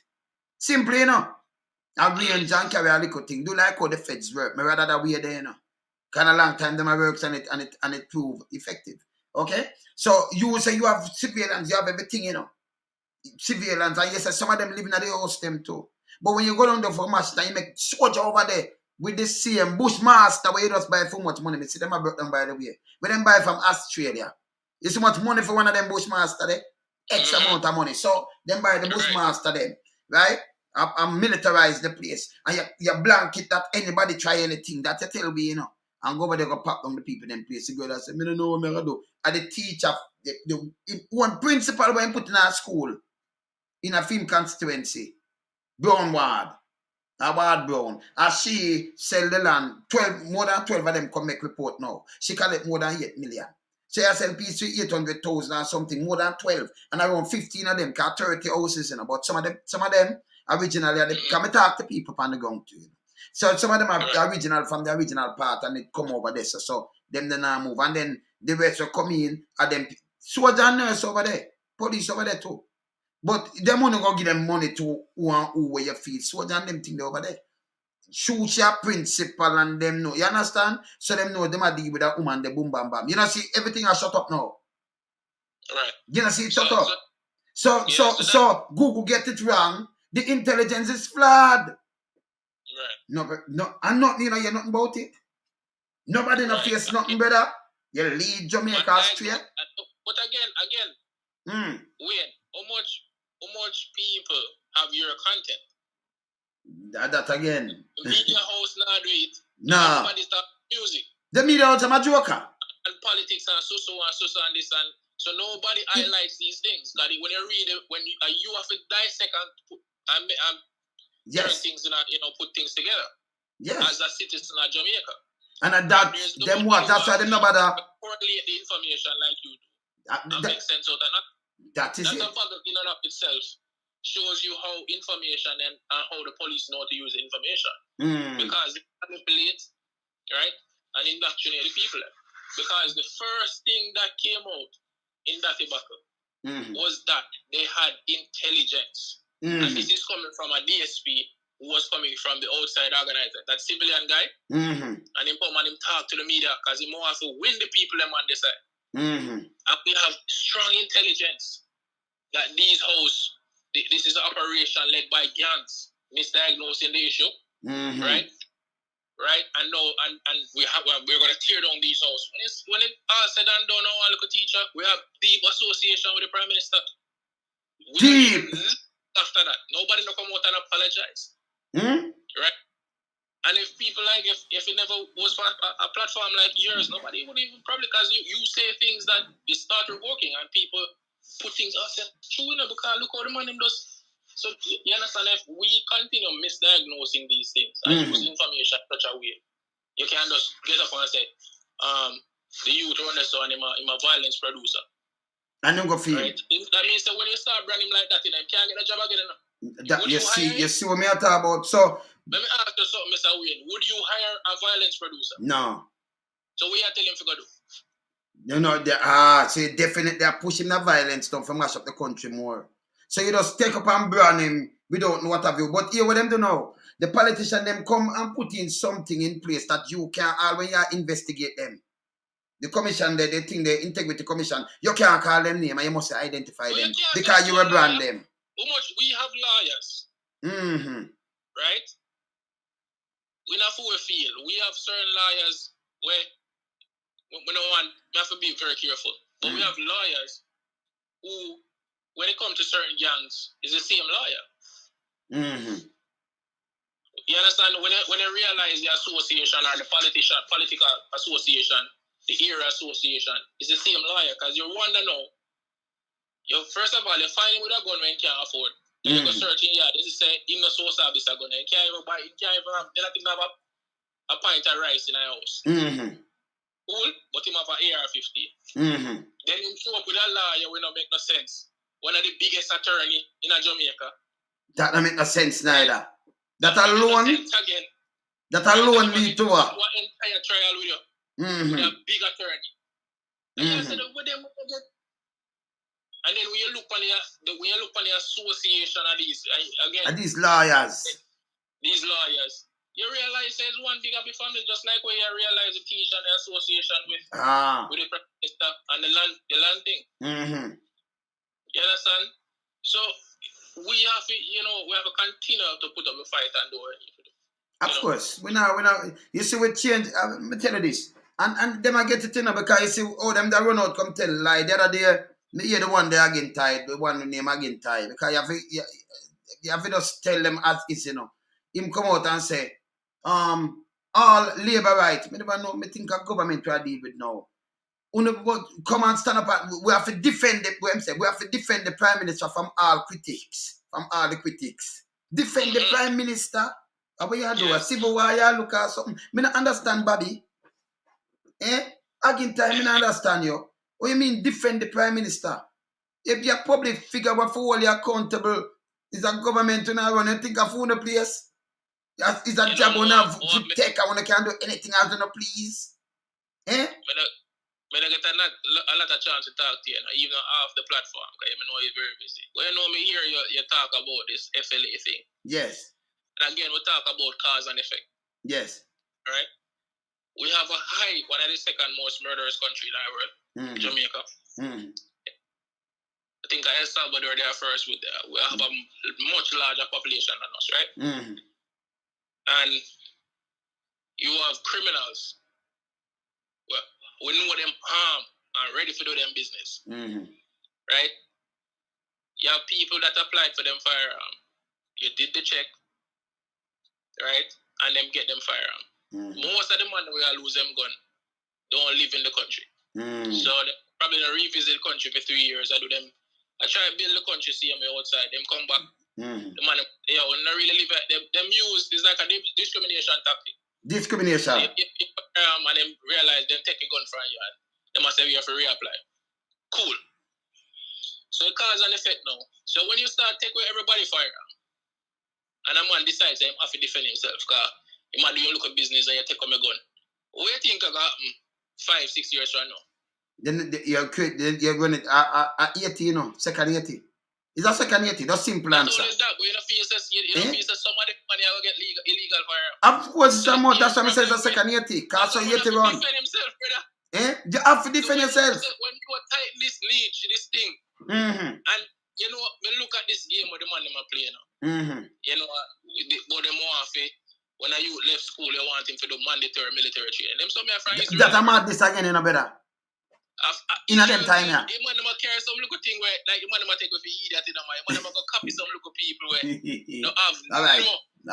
Simple, you know. I range and carry a little thing. Do like how the feds work. Me rather that way there, you know. Kind of long time them works and it prove effective. Okay? So you say you have surveillance, you have everything, you know. Surveillance, and yes, some of them living at the house them too. But when you go down there for master, you make soldier over there with the same Bushmaster where you just buy for much money. Me see them I brought them by the way. When them buy from Australia. You see much money for one of them Bushmaster there? X amount of money. So them buy the Bushmaster then. Right? And militarize the place. And you blanket that anybody try anything. That you tell me, you know. And go over there go pop down the people in them place. You go there and say, I don't know what I'm going to do. And the teacher, the one principal when put in our school, in a film constituency, Brown Ward, Ward Brown, and she sell the land, more than 12 of them come make report now. She collect more than 8 million. So I sell piece to 800,000 or something, more than 12, and around 15 of them, 30 houses, you know, but some of them originally, they come talk to people on the ground too. So some of them are original from the original part and they come over there. So them then now move. And then the rest will come in and them soldier and nurse over there, police over there too. But them money go give them money to who and who where you feel. So and them thing over there. Shoot your principal and them know. You understand? So them know them are deal with that woman, the boom bam bam. You know, see everything I shut up now.
Right.
You know, see it shut up. So Google get it wrong. The intelligence is flawed.
Right.
No, and nothing, you know, you're nothing about it. Nobody in the face nothing better. You lead Jamaica straight.
But again, wait, how much people have your content?
That again.
Media house now do it.
Nah.
Everybody start music.
The media house am a joker.
And politics and so and this and so nobody highlights these things. That when you read it, when you have to dissect and turn things in, put things together.
Yes.
As a citizen of Jamaica.
And that them what? That's why them nobody
correlate the information like you do. That makes sense out of that.
That is
it.
That
in and of itself shows you how information and how the police know to use the information. Because they manipulate, right, and indoctrinate the people. Because the first thing that came out in that debacle was that they had intelligence. And this is coming from a DSP who was coming from the outside organizer, that civilian guy. And him come and him talk to the media because he more have to win the people them on this side. And we have strong intelligence that these hosts, this is an operation led by gangs, misdiagnosing the issue, right? Right? And no, and we're gonna tear down these houses. When it all said and done, now look at teacher, we have deep association with the Prime Minister.
Deep.
After that, nobody no come out and apologize. Right? And if people like, if it never was for a platform like yours, nobody would even probably, because you say things that it started working and people put things out and true, because look how the man does. So you understand, if we continue misdiagnosing these things and use information in such a way, you can just get up and say, the youth run this on him a violence producer.
And them go feel.
Right? That means that when you start branding him like that, you can't get a job again.
You see what me I talk about. So
let me ask you something, Mr. Wayne. Would you hire a violence producer?
No.
So what you tell him to go do?
You know, so you definitely are pushing the violence down to mash up the country more. So you just take up and brand him without know what have you. But here what them do now, the politician them come and put in something in place that you can when you investigate them. The commission, they think the integrity commission, you can't call them name and you must identify them because you will brand them.
How much we have lawyers, right? We not for feel. We have certain lawyers where we don't want. We have to be very careful. But we have lawyers who, when it comes to certain gangs, is the same lawyer. You understand? When they realize the association or the political association, the era association is the same lawyer, because you wonder now. First of all, you find him with a gun when you can't afford. Then you go searching, this is saying him not so service a gun. You can't even buy, you can't even have, they not even have a pint of rice in a house. Cool, but him have an AR-50. Then him show up with a lawyer will not make no sense. One of the biggest attorney in Jamaica. That don't make no sense neither. That alone lead to what? One entire trial with you. With a big attorney. And I said, what them get? And then when you look on the association of these again. And these lawyers. You realize there's one big happy family, just like where you realize the teacher and the association with the Prime Minister and the land thing. You understand? So we have to, we have to continue to put up a fight and do it. Of course. We now, you see, we change. Let me tell you this. And them I get it in because you see, them that run out come tell lie. The other day, me hear the one they again tied, the one name again tied. Because you have to just tell them as is, Him come out and say, all labor rights. Me never know, me think a government to deal with now. Come and stand up and we have to defend we have to defend the Prime Minister from all critics. From all the critics. Defend the Prime Minister. What you do? A civil war, you look at something. Me not understand, Bobby. Again time, me not understand you. What you mean defend the Prime Minister? If you're a public figure, what for all you accountable is a government to run, you think of the place? Is a job on a take, I want to can do anything else, please. I get a lot of chance to talk to you, even off the platform, because I know you're very busy. When you know me here, you talk about this FLA thing.
Yes.
And again, we talk about cause and effect.
Yes.
Right? We have a high, one of the second most murderous country in the world, Jamaica. I think El Salvador they are first with we have a much larger population than us, right? And you have criminals. Well, we know them armed and ready to do them business. Right? You have people that applied for them firearm. You did the check, right? And them get them firearm. Most of the man we are lose them gun don't live in the country. So they probably don't revisit the country for 3 years. I try to build the country, see them outside. Them come back. The man, not really live. Them use it's like a discrimination tactic.
Discrimination.
And them realize them take a gun from you and they must say we have to reapply. Cool. So it cause an effect now. So when you start take away everybody firearm, and a man decides he have to defend himself, because he might do look at business and you take him a gun. What do you think I got 5-6 years from now?
Then you're going to 80, you know, second 80. Is that second 80? That's simple answer.
Not only that, but you don't feel that some of the money will get illegal firearm.
Of course, some more. That's why I say it's a second 80. Because so 80 run.
Defend himself, brother.
You have to defend yourself.
When you tighten this leash, this thing, and you know, when look at this game where the man them are playing now. You know, but them want to, when a youth left school, they want him to do mandatory military training. Them some of friends.
That's a mad this again, you know, better. In a them time, yeah.
The man them carry some little thing where, like the man them take with the idiot in the mind. The man them go copy some little people where no have.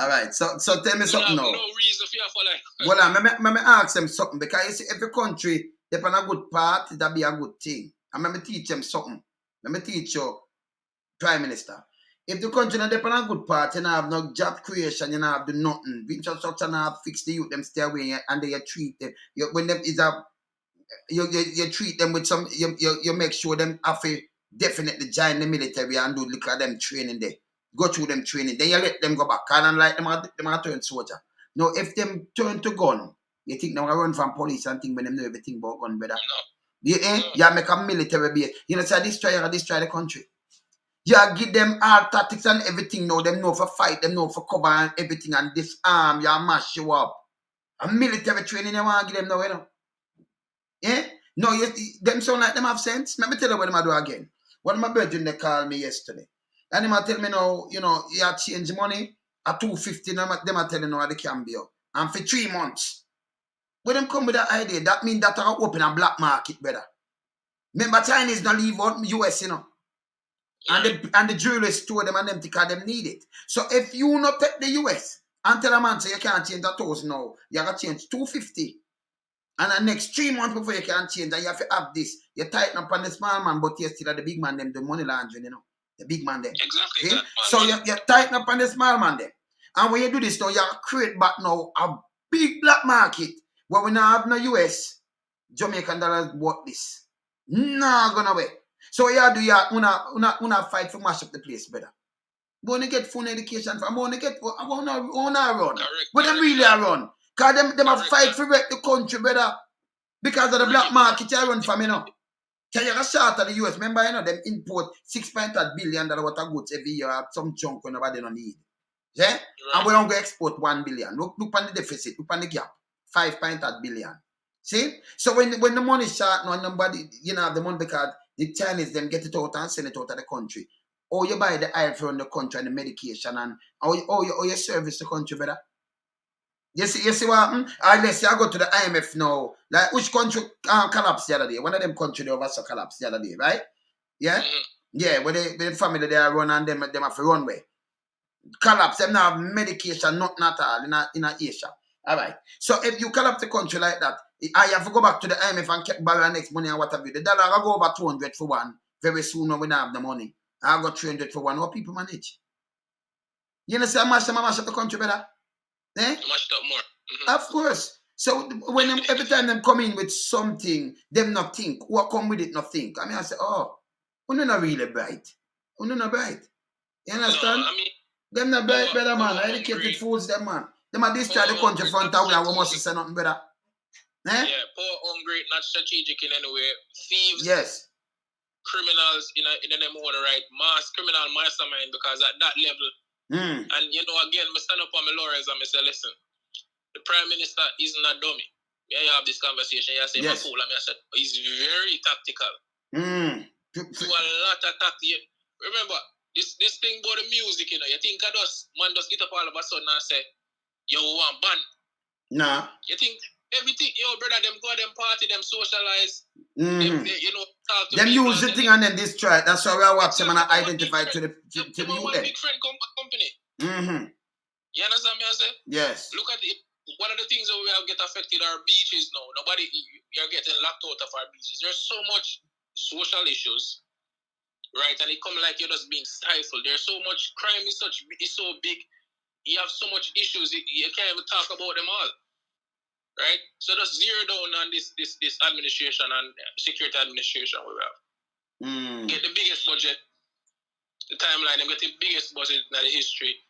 All right. So tell me something now.
No reason for you for like.
Well, let me ask them something, because you see, every country they on a good part, that be a good thing. And let me teach them something. Let me teach you, Prime Minister. If the country not on a good part, you don't have no job creation, you don't have do nothing. Infrastructure not fix the youth, them stay away, and they treat them. When them is a you treat them with some, you make sure them have to definitely join the military and do look at them training there. Go through them training. Then you let them go back. And like them are turn soldier. Now, if them turn to gun, you think they will run from police and think when them know everything about gun, brother? You make a military base. You know, say destroy the country. You give them hard tactics and everything now. Them know for fight, them know for cover and everything, and disarm, you mash you up. A military training you want to give them now, you know. No, them sound like them have sense. Let me tell you what them do again. One of my brethren, they called me yesterday. And they tell me now, you know, you have change money at 250, them are telling now they can be up. And for 3 months. When them come with that idea, that means that I open a black market, brother. Remember, Chinese don't leave out US, you know. And the jewelers store them and them because them need it. So if you not take the US and tell a man say you can't change that 1,000 now, you have to change 250. And the next 3 months before you can change, and you have to have this. You tighten up on the small man, but you still have the big man them, the money laundering, you know. The big man them.
Exactly.
Okay? So you tighten up on the small man them. And when you do this now, you create back now a big black market where we now have no US, Jamaican dollars bought this. No gonna wait. So you do una fight for mash up the place, brother. We want to get full education from, I want to run. But them really are run. Because them have fight for wreck the country, brother. Because of the black market you run from, you know. Can you get short of the US? Remember, you know, them import $6.8 billion worth of goods every year at some chunk when nobody don't need. Yeah? Right. And we don't go export $1 billion. Look on the deficit, look on the gap. $5.8 billion. See? So when the money is short, no nobody, you know, have the money because the Chinese them get it out and send it out of the country. Or you buy the oil from the country and the medication and or you service the country, brother. You see what happened? Unless you go to the IMF now. Like which country collapsed the other day? One of them country they also collapsed the other day, right? Yeah? Yeah, where the family they are run and them have to run away. Collapse, them now have medication, not at all in Asia. Alright. So if you collapse the country like that, I have to go back to the IMF and keep borrowing next money and what have you. The dollar will go over 200 for one. Very soon when we don't have the money. I got 300 for one. How people manage? You understand? Mash up the country, brother. Eh?
Mashed up more.
Of course. So when them, every time them come in with something, them not think. Who come with it not think. I mean, I say, oh, we're not really bright. We're not bright. You understand?
No, I mean,
them not bright, brother, man. Educated fools, them, man. Them are destroy the country front of we and we must say nothing, brother.
Yeah, poor, hungry, not strategic in any way. Thieves.
Yes.
Criminals in them own right. Criminal mastermind, because at that level, and you know, again, I stand up on my laurels and I say, listen, the Prime Minister isn't a dummy. Yeah, you have this conversation. You say,
yes.
fool. I said, he's very tactical. Do a lot of tactics. Remember, this thing about the music, you know, you think man just get up all of a sudden and say, yo, want band.
Nah.
You think everything, yo, brother, them go to them party, them socialize, them, you know, talk to
them
people.
Use the thing and then destroy it. That's why we are watching and identify to the youth.
Big friend company. You understand me? I say?
Yes.
Look at it. One of the things that we have get affected are beaches now. You're getting locked out of our beaches. There's so much social issues, right? And it come like you're just being stifled. There's so much crime is so big. You have so much issues. You can't even talk about them all, right? So just zero down on this administration and security administration we have. Get the biggest budget. The timeline. They get the biggest budget in the history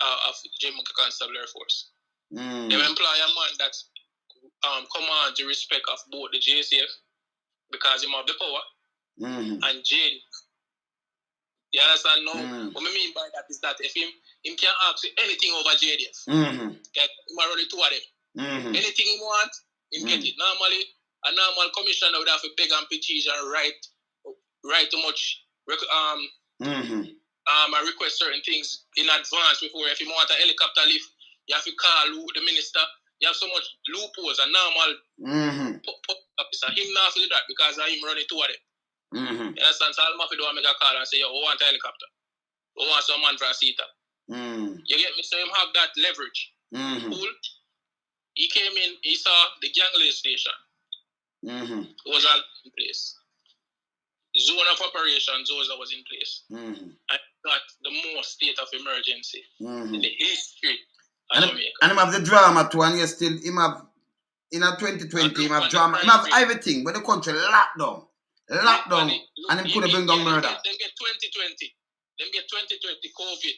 of Jamaica Constabulary Force. They employ a man that command the respect of both the JCF because he have the power and jail. You understand now? What I mean by that is that if him can ask you anything over JDF, he run it to them. Anything he want, he get it. Normally, a normal commissioner would have to beg and petition and write too much I request certain things in advance before. If you want a helicopter lift, you have to call the minister. You have so much loopholes. A normal officer, him not to do that because him running to them. You understand? So I'll have to do a make a call and say, yo, we want a helicopter. We want some man for a seater. You get me? So him have that leverage. Cool. He came in, he saw the gang legislation. It was all in place. Zone of operations was in place. And got the most state of emergency in the history of Jamaica.
And him have the drama too, and him have in 2020 him have drama. Him have everything when the country locked down. And him could have bring down murder.
Them get 2020. Them get 2020 COVID.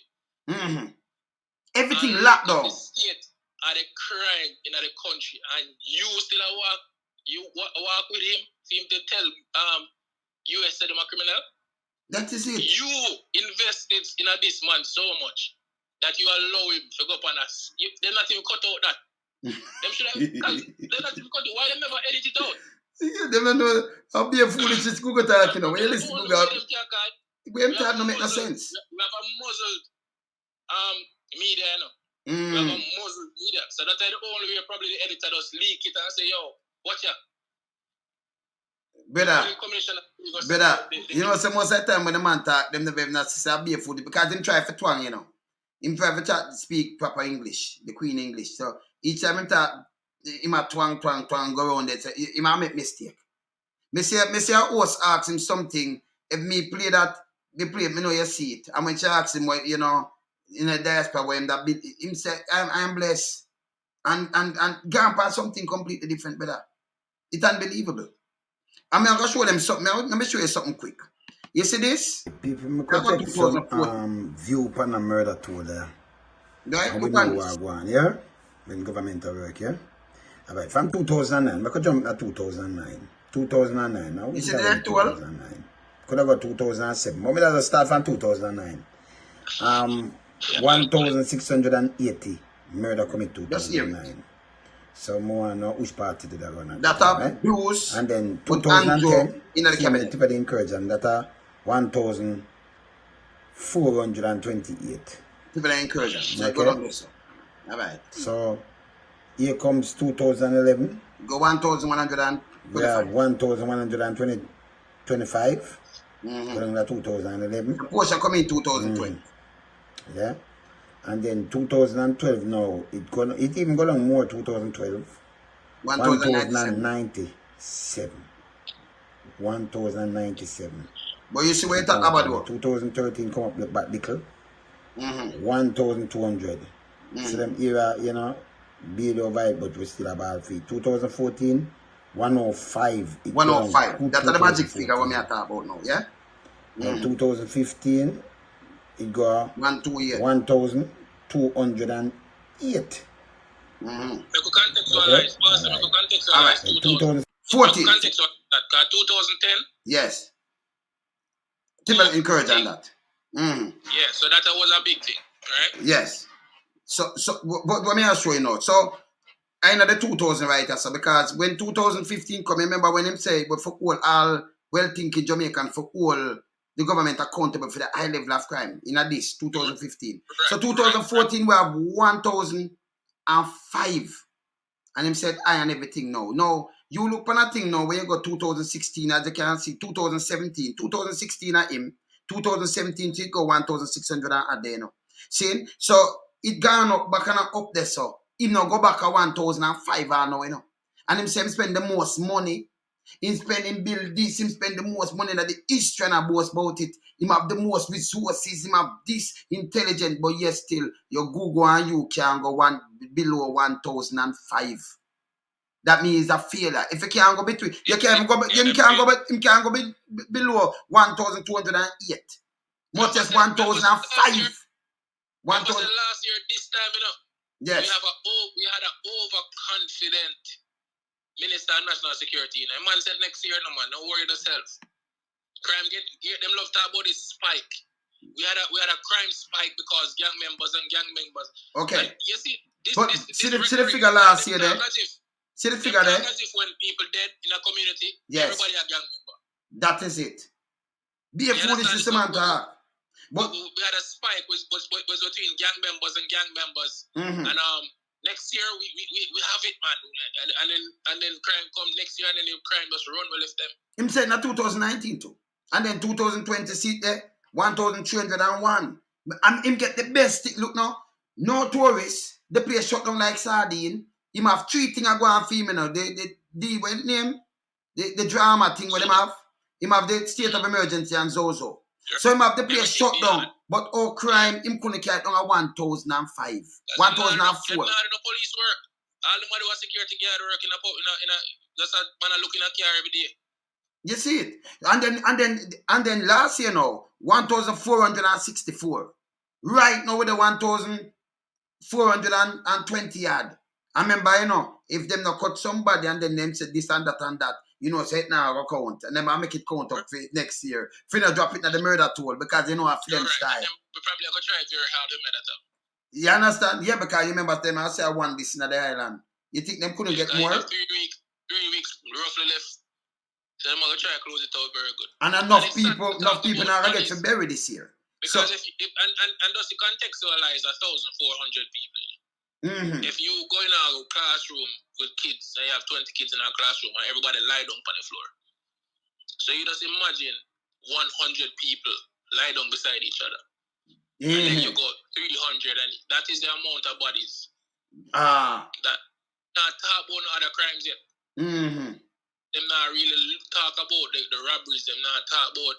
Everything locked down.
The state are the crime in the country, and you still walk with him for him to tell US said I'm a criminal.
That is it.
You invested in this man so much that you allow him to go up on us. They're not even cut out that. Them should have, they're not even cut it. Why they never edit it out?
They don't know how be a foolish is Google talking. When you listen to Google, it don't make no sense.
We have a muzzled media, you know. We have a muzzled media. So that's the only way probably the editor does leak it and say, yo, watch out.
Brother, you know, some most of the time when the man talk, them never even not say be a fool because him try for twang, you know. Him try to speak proper English, the Queen English. So each time him talk, him a twang, go around it. So he might make mistake. Me say a host ask him something. If me play that, me know you see it. And when she ask him, what, you know, in a diaspora where him say, I'm blessed. And grandpa something completely different, brother. It's unbelievable. I'm going to show them something. Let me show you something quick. You see this?
People could take some view upon a murder tool there.
Right?
And we know what go on, yeah? When governmental work, yeah? Alright, from 2009, I could jump to 2009. 2009, now.
You see that
2009. Could have got 2007. But we just start from 2009. 1,680 murder committed 2009. So more no which party did that run?
That are Bruce.
And then 2010 in the cabinet. That are 1,428.
People are encouraging. So
okay.
All right.
So here comes 2011.
Go 1,125.
Yeah, 1,125. During the 2011.
The portion come in 2020.
Yeah. And then 2012 now, it even got on more 2012. 1,097. 1,097.
But you see what you talk about?
2013 come up with back nickel. 1,200. So them era, you know, barely overhead, but we still about free. 2014, 105.
105. That's the magic figure what me talk about now, yeah?
2015. It got 1,208.
We could contextualize. Pastor, we could contextualize 2014. 2010.
Yes. People encourage on that.
Yeah, so that was a big thing, right?
Yes. So but let me ask you now. So I know the 2000 right, so because when 2015 come, remember when him say, but for all well-thinking Jamaican, for all the government accountable for the high level of crime in this 2015.
Right,
so 2014 we have 1005, and him said I and everything now. Now you look on a thing now when you go 2016, as you can see 2017, 2016 at him, 2017 it go 1600 a day now. See, so it gone up back and up there, so him now go back at 1005 now, you know. And him say him spend the most money. Him spend him build this, him spend the most money that the history and boast about it. Him have the most resources, him have this intelligent, but yes, still your Google and you can go below 1005. That means a failure. If you can't go between, you can't go, him can't go below 1208. Much as 1005.
That was the last year this time, you know.
Yes.
We had an overconfident Minister of National Security. You know, man said next year, no man, don't worry yourself. Crime get them love talk about this spike. We had a crime spike because gang members.
Okay.
And you see,
see the figure last year there. See the figure there.
As if when people dead in a community,
yes,
everybody a gang member.
That is it. Be a foolish Samantha.
But we had a spike was between gang members and gang members. And next year we have it, man. And then crime come next year, and then the crime just run with them.
Him said not 2019 too. And then 2020 see there 1301. And him get the best look now. No tourists. The place shut down like sardine. Him have 3 things I go on film now. The drama thing where them have. Him have the state of emergency and Zozo. Yeah. So him have the place shut down. But all crime, him couldn't carry down at 1005. 1004.
Not the police work. All the money was security guard work in a just a man looking at car every day.
You see it. And then last year now, 1464. Right now with the 1420 yard. I remember, you know, if them not cut somebody and then them said this and that, you know, say it now go count. And then I make it count up for next year. If you not drop it in the murder tool because you know a film style.
We probably going to try very hard to murder them.
You understand? Yeah, because you remember them, I say I won this in the island. You think them couldn't get more?
3 weeks roughly left. So I'm going to try to close it out very good.
And enough people now going to get to bury this year.
Because if just to contextualize 1,400 people, if you go in a classroom with kids and you have 20 kids in a classroom and everybody lie down on the floor, so you just imagine 100 people lie down beside each other, and then you got 300, and that is the amount of bodies. That not talk about no other crimes yet. Them not really talk about the robberies. Them not talk about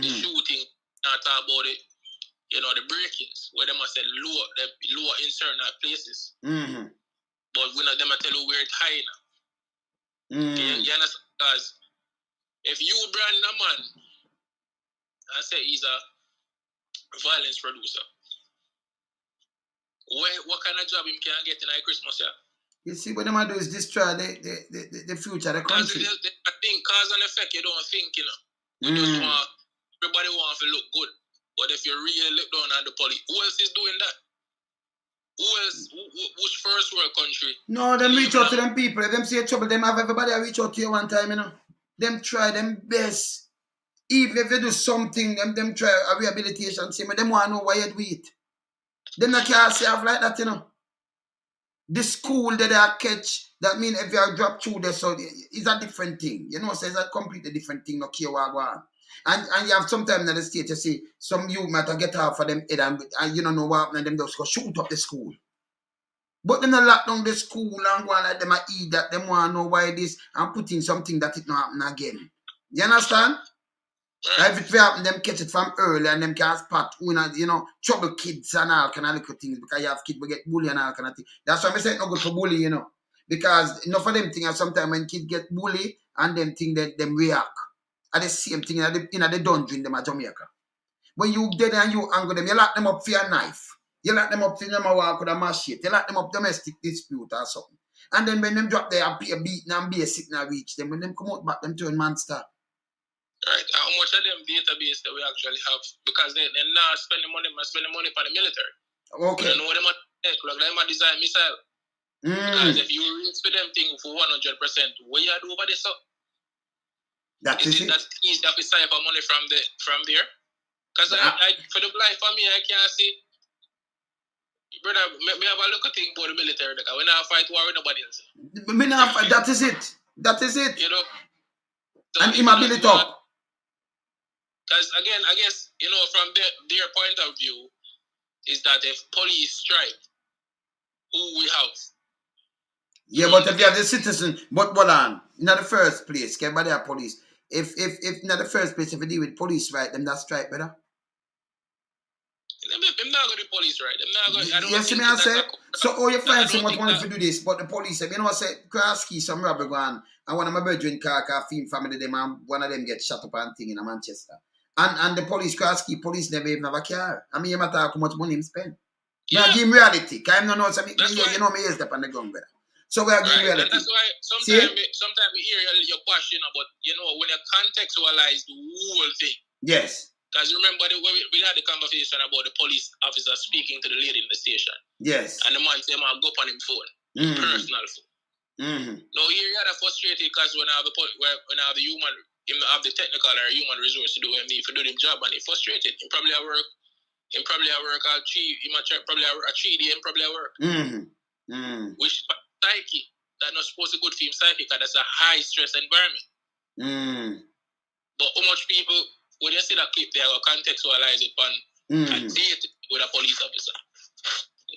the shooting. Not talk about it. You know, the break-ins, where they must say lower in certain places. But we not them tell you where it's high now. You understand? Because if you brand a man and say he's a violence producer, what kind of job him can get in a Christmas year?
You see, what them do is destroy the future of the country.
I think cause and effect, you don't think, you know. You just want, everybody wants to look good. But if you really look down at the police, who else is doing that? Who else? Which first world country?
No, them reach out to them people. If them see trouble, them have everybody reach out to you one time, you know. Them try them best. Even if you do something, them try a rehabilitation. See, them want to know why you do it. Them not can't say like that, you know. The school that they catch, that means if you drop through there, so it's a different thing. You know, so it's a completely different thing, no care what go on. And you have sometimes in the state, you see, some youth might get off for them head and you don't know what happened, and them just go shoot up the school. But then they lock down the school and go and let them eat that, them want to know why this, and put in something that it not happen again. You understand? If it happen, them catch it from early and them can spot, you know, trouble kids and all kind of little things, because you have kids who get bullied and all kind of things. That's why I say it's not good for bully, you know. Because enough of them things, sometimes when kids get bullied and them think that them react. Are the same thing in the dungeon them at Jamaica. When you dead and you anger them, you lock them up for your knife. You lock them up for them walk with a machete. You lock them up domestic dispute or something. And then when them drop there and pay a beating and be a signal reach them, when them come out back, them turn monster.
Right. How much of them database that we actually have? Because they're not spending money for the military.
Okay.
You know what them like them a design missile. Because if you reach for them thing for 100%, what you do over this up?
That is it.
That easy to cipher money from there? Because I for the life of me, I can't see. Brother, me have a look at thing about the military. Because we not fight war with nobody else.
That is it. That is it.
You know? So
and him a build it up.
Because again, I guess, you know, from their point of view, is that if police strike, who we have?
Yeah, but if you have the citizen, but hold on, in the first place, okay, by the police. If in the first place, if you deal with police right, then that's strike, brother.
Them not going to police right. Them not going. I don't
yes, me I say. So, oh, you find someone wanting to do this, but the police, you know what I say? Krasky, some robber gone, and one of my brethren, film family, them, and one of them get shot up and thing in Manchester. And the police, Krasky, police never even have a car. I mean, you matter how much money him spend. Yeah. Now, give him reality, because I don't know, you know me, is step on the ground, brother. So we are giving reality.
And that's why sometimes we hear your question about, you know, when you contextualize the whole thing.
Yes.
Because remember, we had the conversation about the police officer speaking to the lady in the station.
Yes.
And the man said, "Man, go on him phone, personal phone." Now here you are frustrated because when I have the human, him have the technical or human resource to do him need to do him job, and he frustrated. He probably at work. He probably at work at 3. Probably at 3 day. He probably at work. Which psyche that not supposed to be good for him psyche because that's a high stress environment. But how much people, when you see that clip, they will contextualize it on a date with a police officer.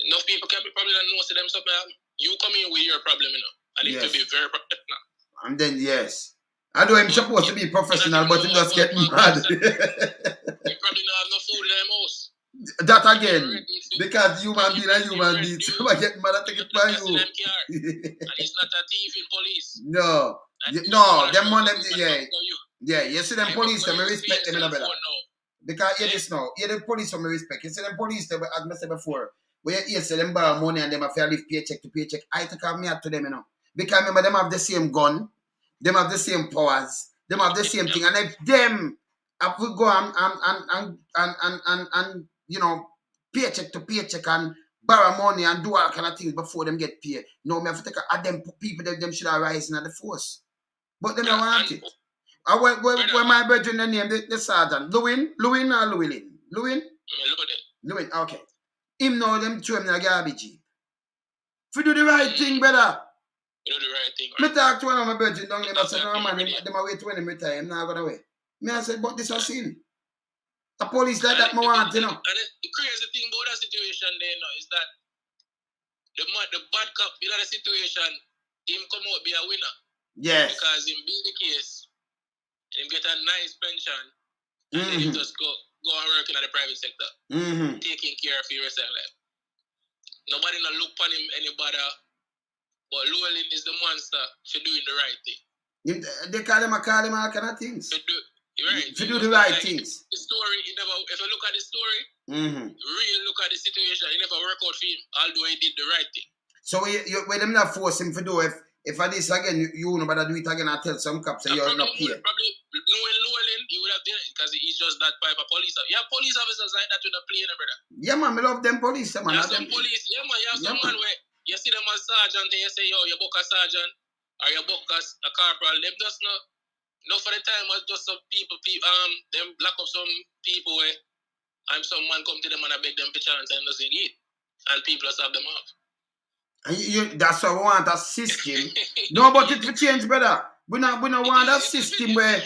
Enough people can be probably not know to them something. You come in with your problem, you know, and it could be very professional. And
then yes, I know I'm supposed to be professional, but it just get mad.
You probably not have no food in their house.
That again, because human being and human beings, so I get mad at take it by you.
And he's not a thief in police.
No, them money, yeah, you see them police, them respect them in a better. Because hear this now, hear the police from respect. You see them police, as I said before, where you see them borrow money and them have to live paycheck to paycheck. I take me out to them, you know. Because remember, them have the same gun, them have the same powers, them have the same thing, and if them have to go and you know, paycheck to paycheck and borrow money and do all kind of things before them get paid. No, me have to take a them people them should have rise in the force. But them don't want it. Where my brethren the name the sergeant? Lewin or Llewellyn? Lewin? Lewin, okay. Him know them throw him in a garbage heap. If you do the right thing, brother.
You do the right thing.
Right? Me talk to one of my brethren down there, I said, no man, them are wait when him retire, him not gonna wait. Me I said, but this a sin. A police like that, me want, you know.
And the crazy thing about that situation there, you know, is that the bad cop in that situation, him come out be a winner.
Yes.
Because him beat the case, him get a nice pension, and then him just go and work in the private sector, taking care of yourself. Like. Nobody not look upon him anybody, but Llewellyn is the monster for doing the right thing.
They call him all kind of things. To do the right things.
The story, if you look at the story, really look at the situation, it never work out for him, although he did the right thing.
So when them not force him to do if I this again, you know better do it again and tell some cops that you're not here.
Probably knowing Llewellyn, he would have done it because he's just that type of police. You have police officers like that with a plane, brother.
Yeah, man, I love them police, man.
You have some police, yeah, man. You have some man where you see them as sergeant and you say, yo, you book a sergeant or you book a corporal. Them just not for the time was just some people, them black up some people where some man come to them and I beg them for chance and doesn't get, and people just have them off.
That's why we want a system. No, but it will change, brother. We not want a system where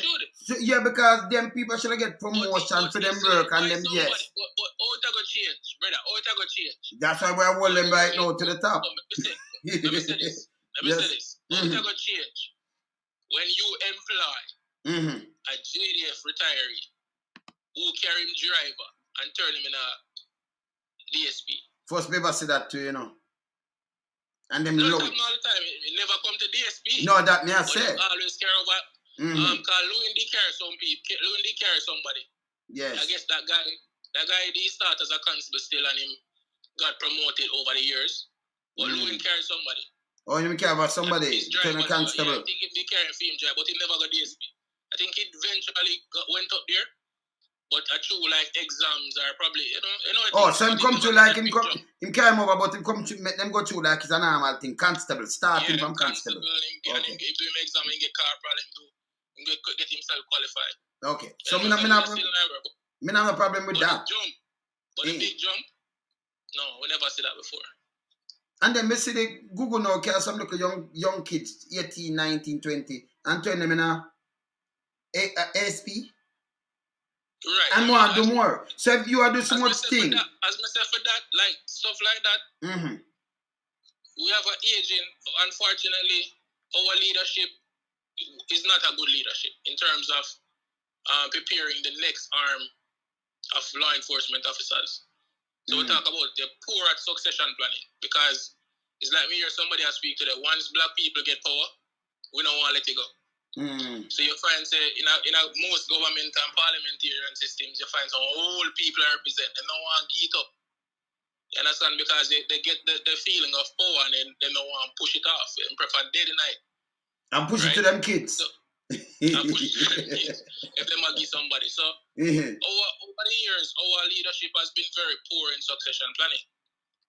because them people should get promotion for them work and them yes.
But how it go change, brother? How it go change?
That's why we're holding them right now to the top.
Let me say this. How it go change? When you employ a JDF retiree who carry him driver and turn him in a DSP.
First people say that too, you know. And them
love it.
All
the time. It never come to DSP.
No, that me I say.
Always care over. Cause Louis D carry some people. Louis D carry somebody.
Yes.
I guess that guy he start as a constable still, and him got promoted over the years. But Louis carried somebody.
Oh, you care about somebody,
Turn
a constable.
I think he'd be carrying film drive, but he never got DSP. I think he eventually went up there. But a true like exams are probably,
Oh, so him come to like him carry him over, but him come to make them go through like it's a normal thing. Constable, starting from constable.
Okay. If do him exam and get car problem do, get himself qualified.
Okay. So me have no problem with that.
The big jump, no, we never see that before.
And then me see the Google now care some little young kids, 18, 19, 20, and turn them in a ASP.
Right.
And more do more. So if you are doing so much thing.
As myself for that, like stuff like that, we have an aging, unfortunately, our leadership is not a good leadership in terms of preparing the next arm of law enforcement officers. So we talk about the poor at succession planning, because it's like we hear somebody else speak to them. Once black people get power, we don't want to let it go. So you find, say, in most government and parliamentarian systems, you find some old people are represent. They don't want to get up. You understand? Because they get the feeling of power and then they don't want to push it off and prefer day to night.
And push it to them kids.
So, and push it to them kids if they might give somebody. So over the years, our leadership has been very poor in succession planning.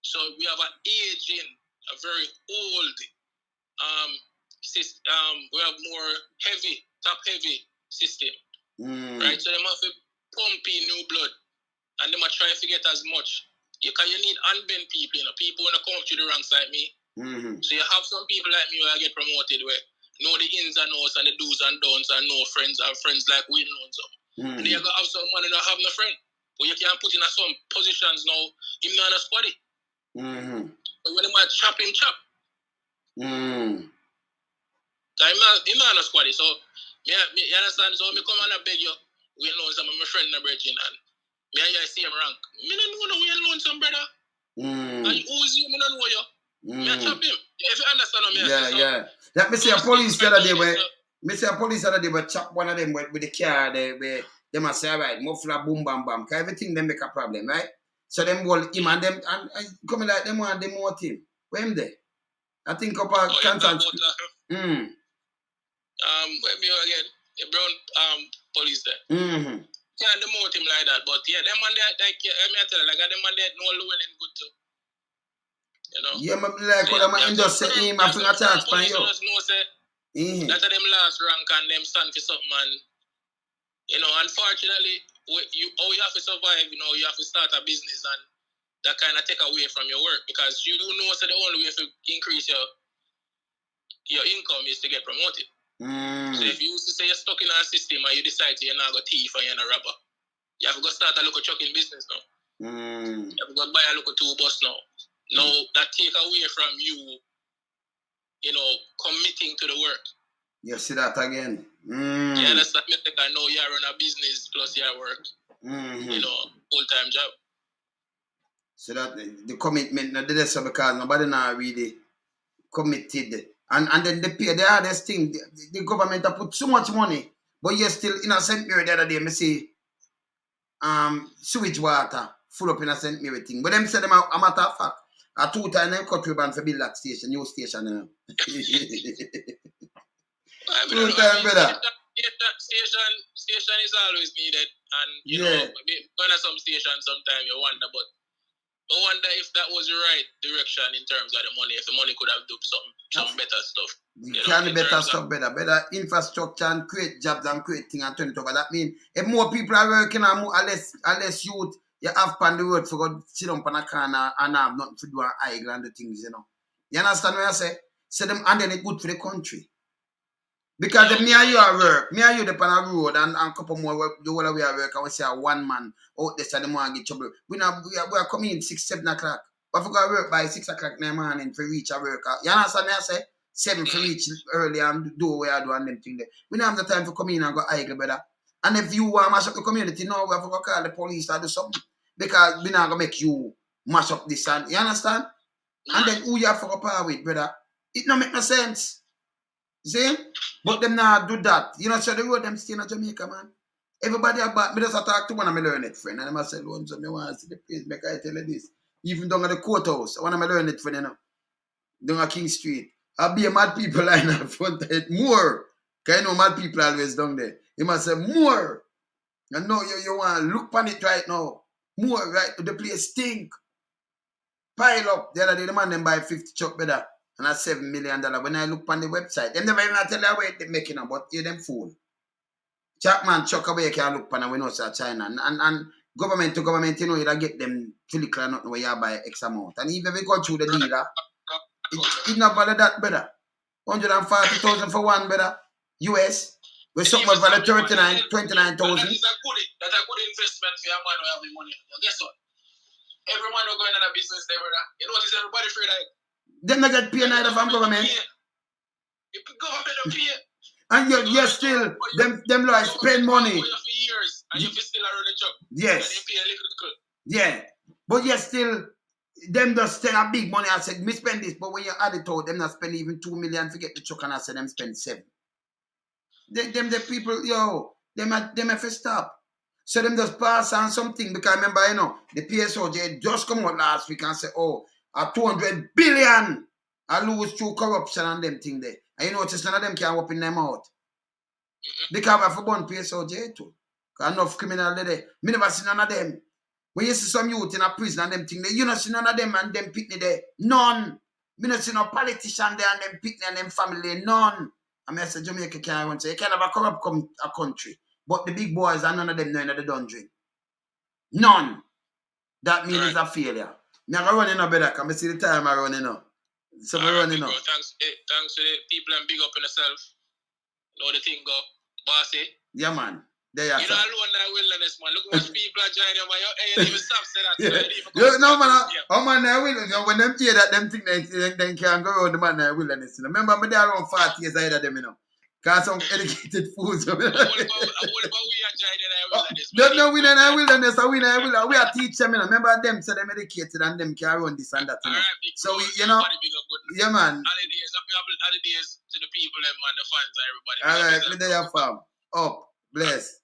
So we have an aging, a very old system. We have more top heavy system, right? So they have to pump in new blood, and they might try to get as much. You need unbent people, people want to come up to the wrong side me. So you have some people like me who get promoted where know the ins and outs and the do's and don'ts and know friends and friends like we know some. And then you have some man who don't have no friend, but you can put in some positions now, him not a squaddy. So when they might chop him, chop. I'm not a squaddy, so you understand? So I come and I beg you, we know some of my friend and brethren, and I see him rank. I don't know we alone some brother. And who's you? I don't know you. I chop him. If you understand what I mean.
Yeah. Like me see a police the other day where chop one of them with the car where they must say, right, muffler boom bam bam. Cause everything them make a problem, right? So them hold him and them and coming like them want demote him. Where him there? I think up a constant.
Where me again? The brown police there. Can't demote him like that, but yeah, them man there, like I tell you, like them man there no low and good too.
Yeah, like what I'm just saying, I think I charge by you.
That them last rank and them stand for something, and unfortunately, you have to survive. You have to start a business, and that kind of take away from your work, because you do know that the only way to increase your income is to get promoted. So if you used to say you're stuck in a system and you decide you're not a thief and you're not a robber, you have to go start a local trucking business now. You have to go buy a local tour bus now. Now that take away from you, committing to the work.
You see that again.
You understand? I know you run a business plus your work. Full-time job.
So that the commitment, not the rest because nobody now really committed. And then the hardest thing, the government have put so much money, but you're still in a St. Mary the other day, me see sewage water full up in a St. Mary thing. But them say them a matter of fact. A 2 times them cut ribbon for build that station, new station. 2 times, brother.
Station is always needed, and going to some stations sometimes you wonder, but I wonder if that was the right direction in terms of the money. If the money could have done some better stuff.
Can better stuff better infrastructure and create jobs and create things and turn it over. That means if more people are working and less youth, you have on the road for God sit down on a corner and have nothing to do and idle and the things, You understand what I say? Say them and then it's good for the country. Because if me and you are work, me and you up on a road and a couple more the whole way I work, I will say one man out there so the morning get trouble. We are coming in 6, 7 o'clock. But if we go to work by 6 o'clock in the morning for reach a work. You understand me I say? 7 for reach early and do what I do and them things there. We don't have the time to come in and go idle, brother. And if you want to mash up the community, no, we have to go call the police or do something. Because we not going to make you mash up this and you understand? And then who you have to go power with, brother? It don't make no sense. See? But them not do that. So the road them stay in Jamaica, man. Everybody about me just talk to one of my learned friend and I say, so me want to see the place, make I tell you this. Even down at the courthouse. I want to learn it for you know. Down at King Street. I'll be a mad people line up front of it more. Because you know mad people always down there. You must say more. And now you want to look on it right now. More, right? The place stink. Pile up. The other day, the man them buy 50 truck better. And that's $7 million. When I look on the website, them never even tell you where they're making them, but you them fool. Chapman chuck away can look on and we know it's China. And government to government, you know, you get them physical nothing where you buy X amount. And even if we go through the dealer, it's not valid that better. 140,000 for one better. US. With something valid 29,000.
That's a good investment for your man who have the money. Guess what? Every man who go into the business there, brother. You notice everybody free like.
Them not get paid neither from government.
If the government don't pay.
And you still, them lawyers spend money.
For years, and you still around the job.
Yes.
And you pay a little.
Yeah. But you still, them just spend a big money. I said, me spend this, but when you add it out, them not spend even 2 million to get the truck, and I said them spend 7. The people, yo, them have to stop. So them just pass on something, because remember, you know, the PSOJ just come out last week and say, oh, a 200 billion I lose through corruption and them thing there. And you notice none of them can open them out. Because I have born PSOJ too. Because enough criminal there. Me never see none of them. When you see some youth in a prison and them thing there, you don't see none of them and them pitney there. None. Me not see no politician there and them pitney and them family. None. I mean, I say Jamaica can't say you can't have a corrupt a country. But the big boys and none of them know the dungeon. None. That means it's a failure. Me I run in a better because I see the time I run in now. So I run in now.
Thanks to the people and big up in yourself. Know the thing go. Bossy.
Yeah, man. There you are.
You know, alone that wilderness, man. Look how much people are joining them. You even stop saying that.
Yeah. No, man. Oh, man, I will. When them hear that, them think they can go around the man in wilderness. You know? Remember, I'm there around 40 years ahead of them, you know. Because some educated fools.
What about we are joining that wilderness?
Don't know we in a wilderness. We are teach them, you know. Remember them, so them educated and them can run this and that, you know. So we, you know. Yeah, man.
Holidays to the people and the fans and everybody.
All right, me there, fam. Up, bless.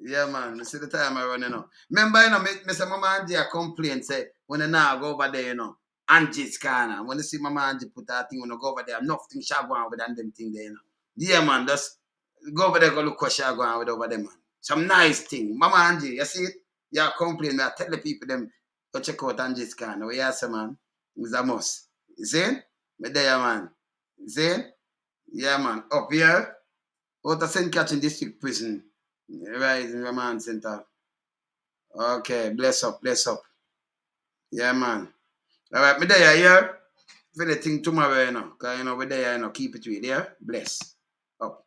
Yeah, man. You see the time I run, you know. Remember, you know, me say Mama Angie a complain, say, when I now go over there, you know, Angie's corner. When you see Mama Angie put that thing, when I go over there, nothing shall go on with them thing there, you know. Yeah, man, just go over there, go look what shall go on with over there, man. Some nice thing. Mama Angie, you see it? Yeah, complain. I tell the people them, go check out Angie's corner. What you say, man? It's a must. You see it? Me there, man. You see it? Yeah, man. Up here, out of St. Catherine District Prison. Right in Remand Center. Okay, bless up. Yeah, man. All right, me there, yeah. For the thing tomorrow, you know. Because, you know, we're there, you know, keep it with, yeah. Bless. Up.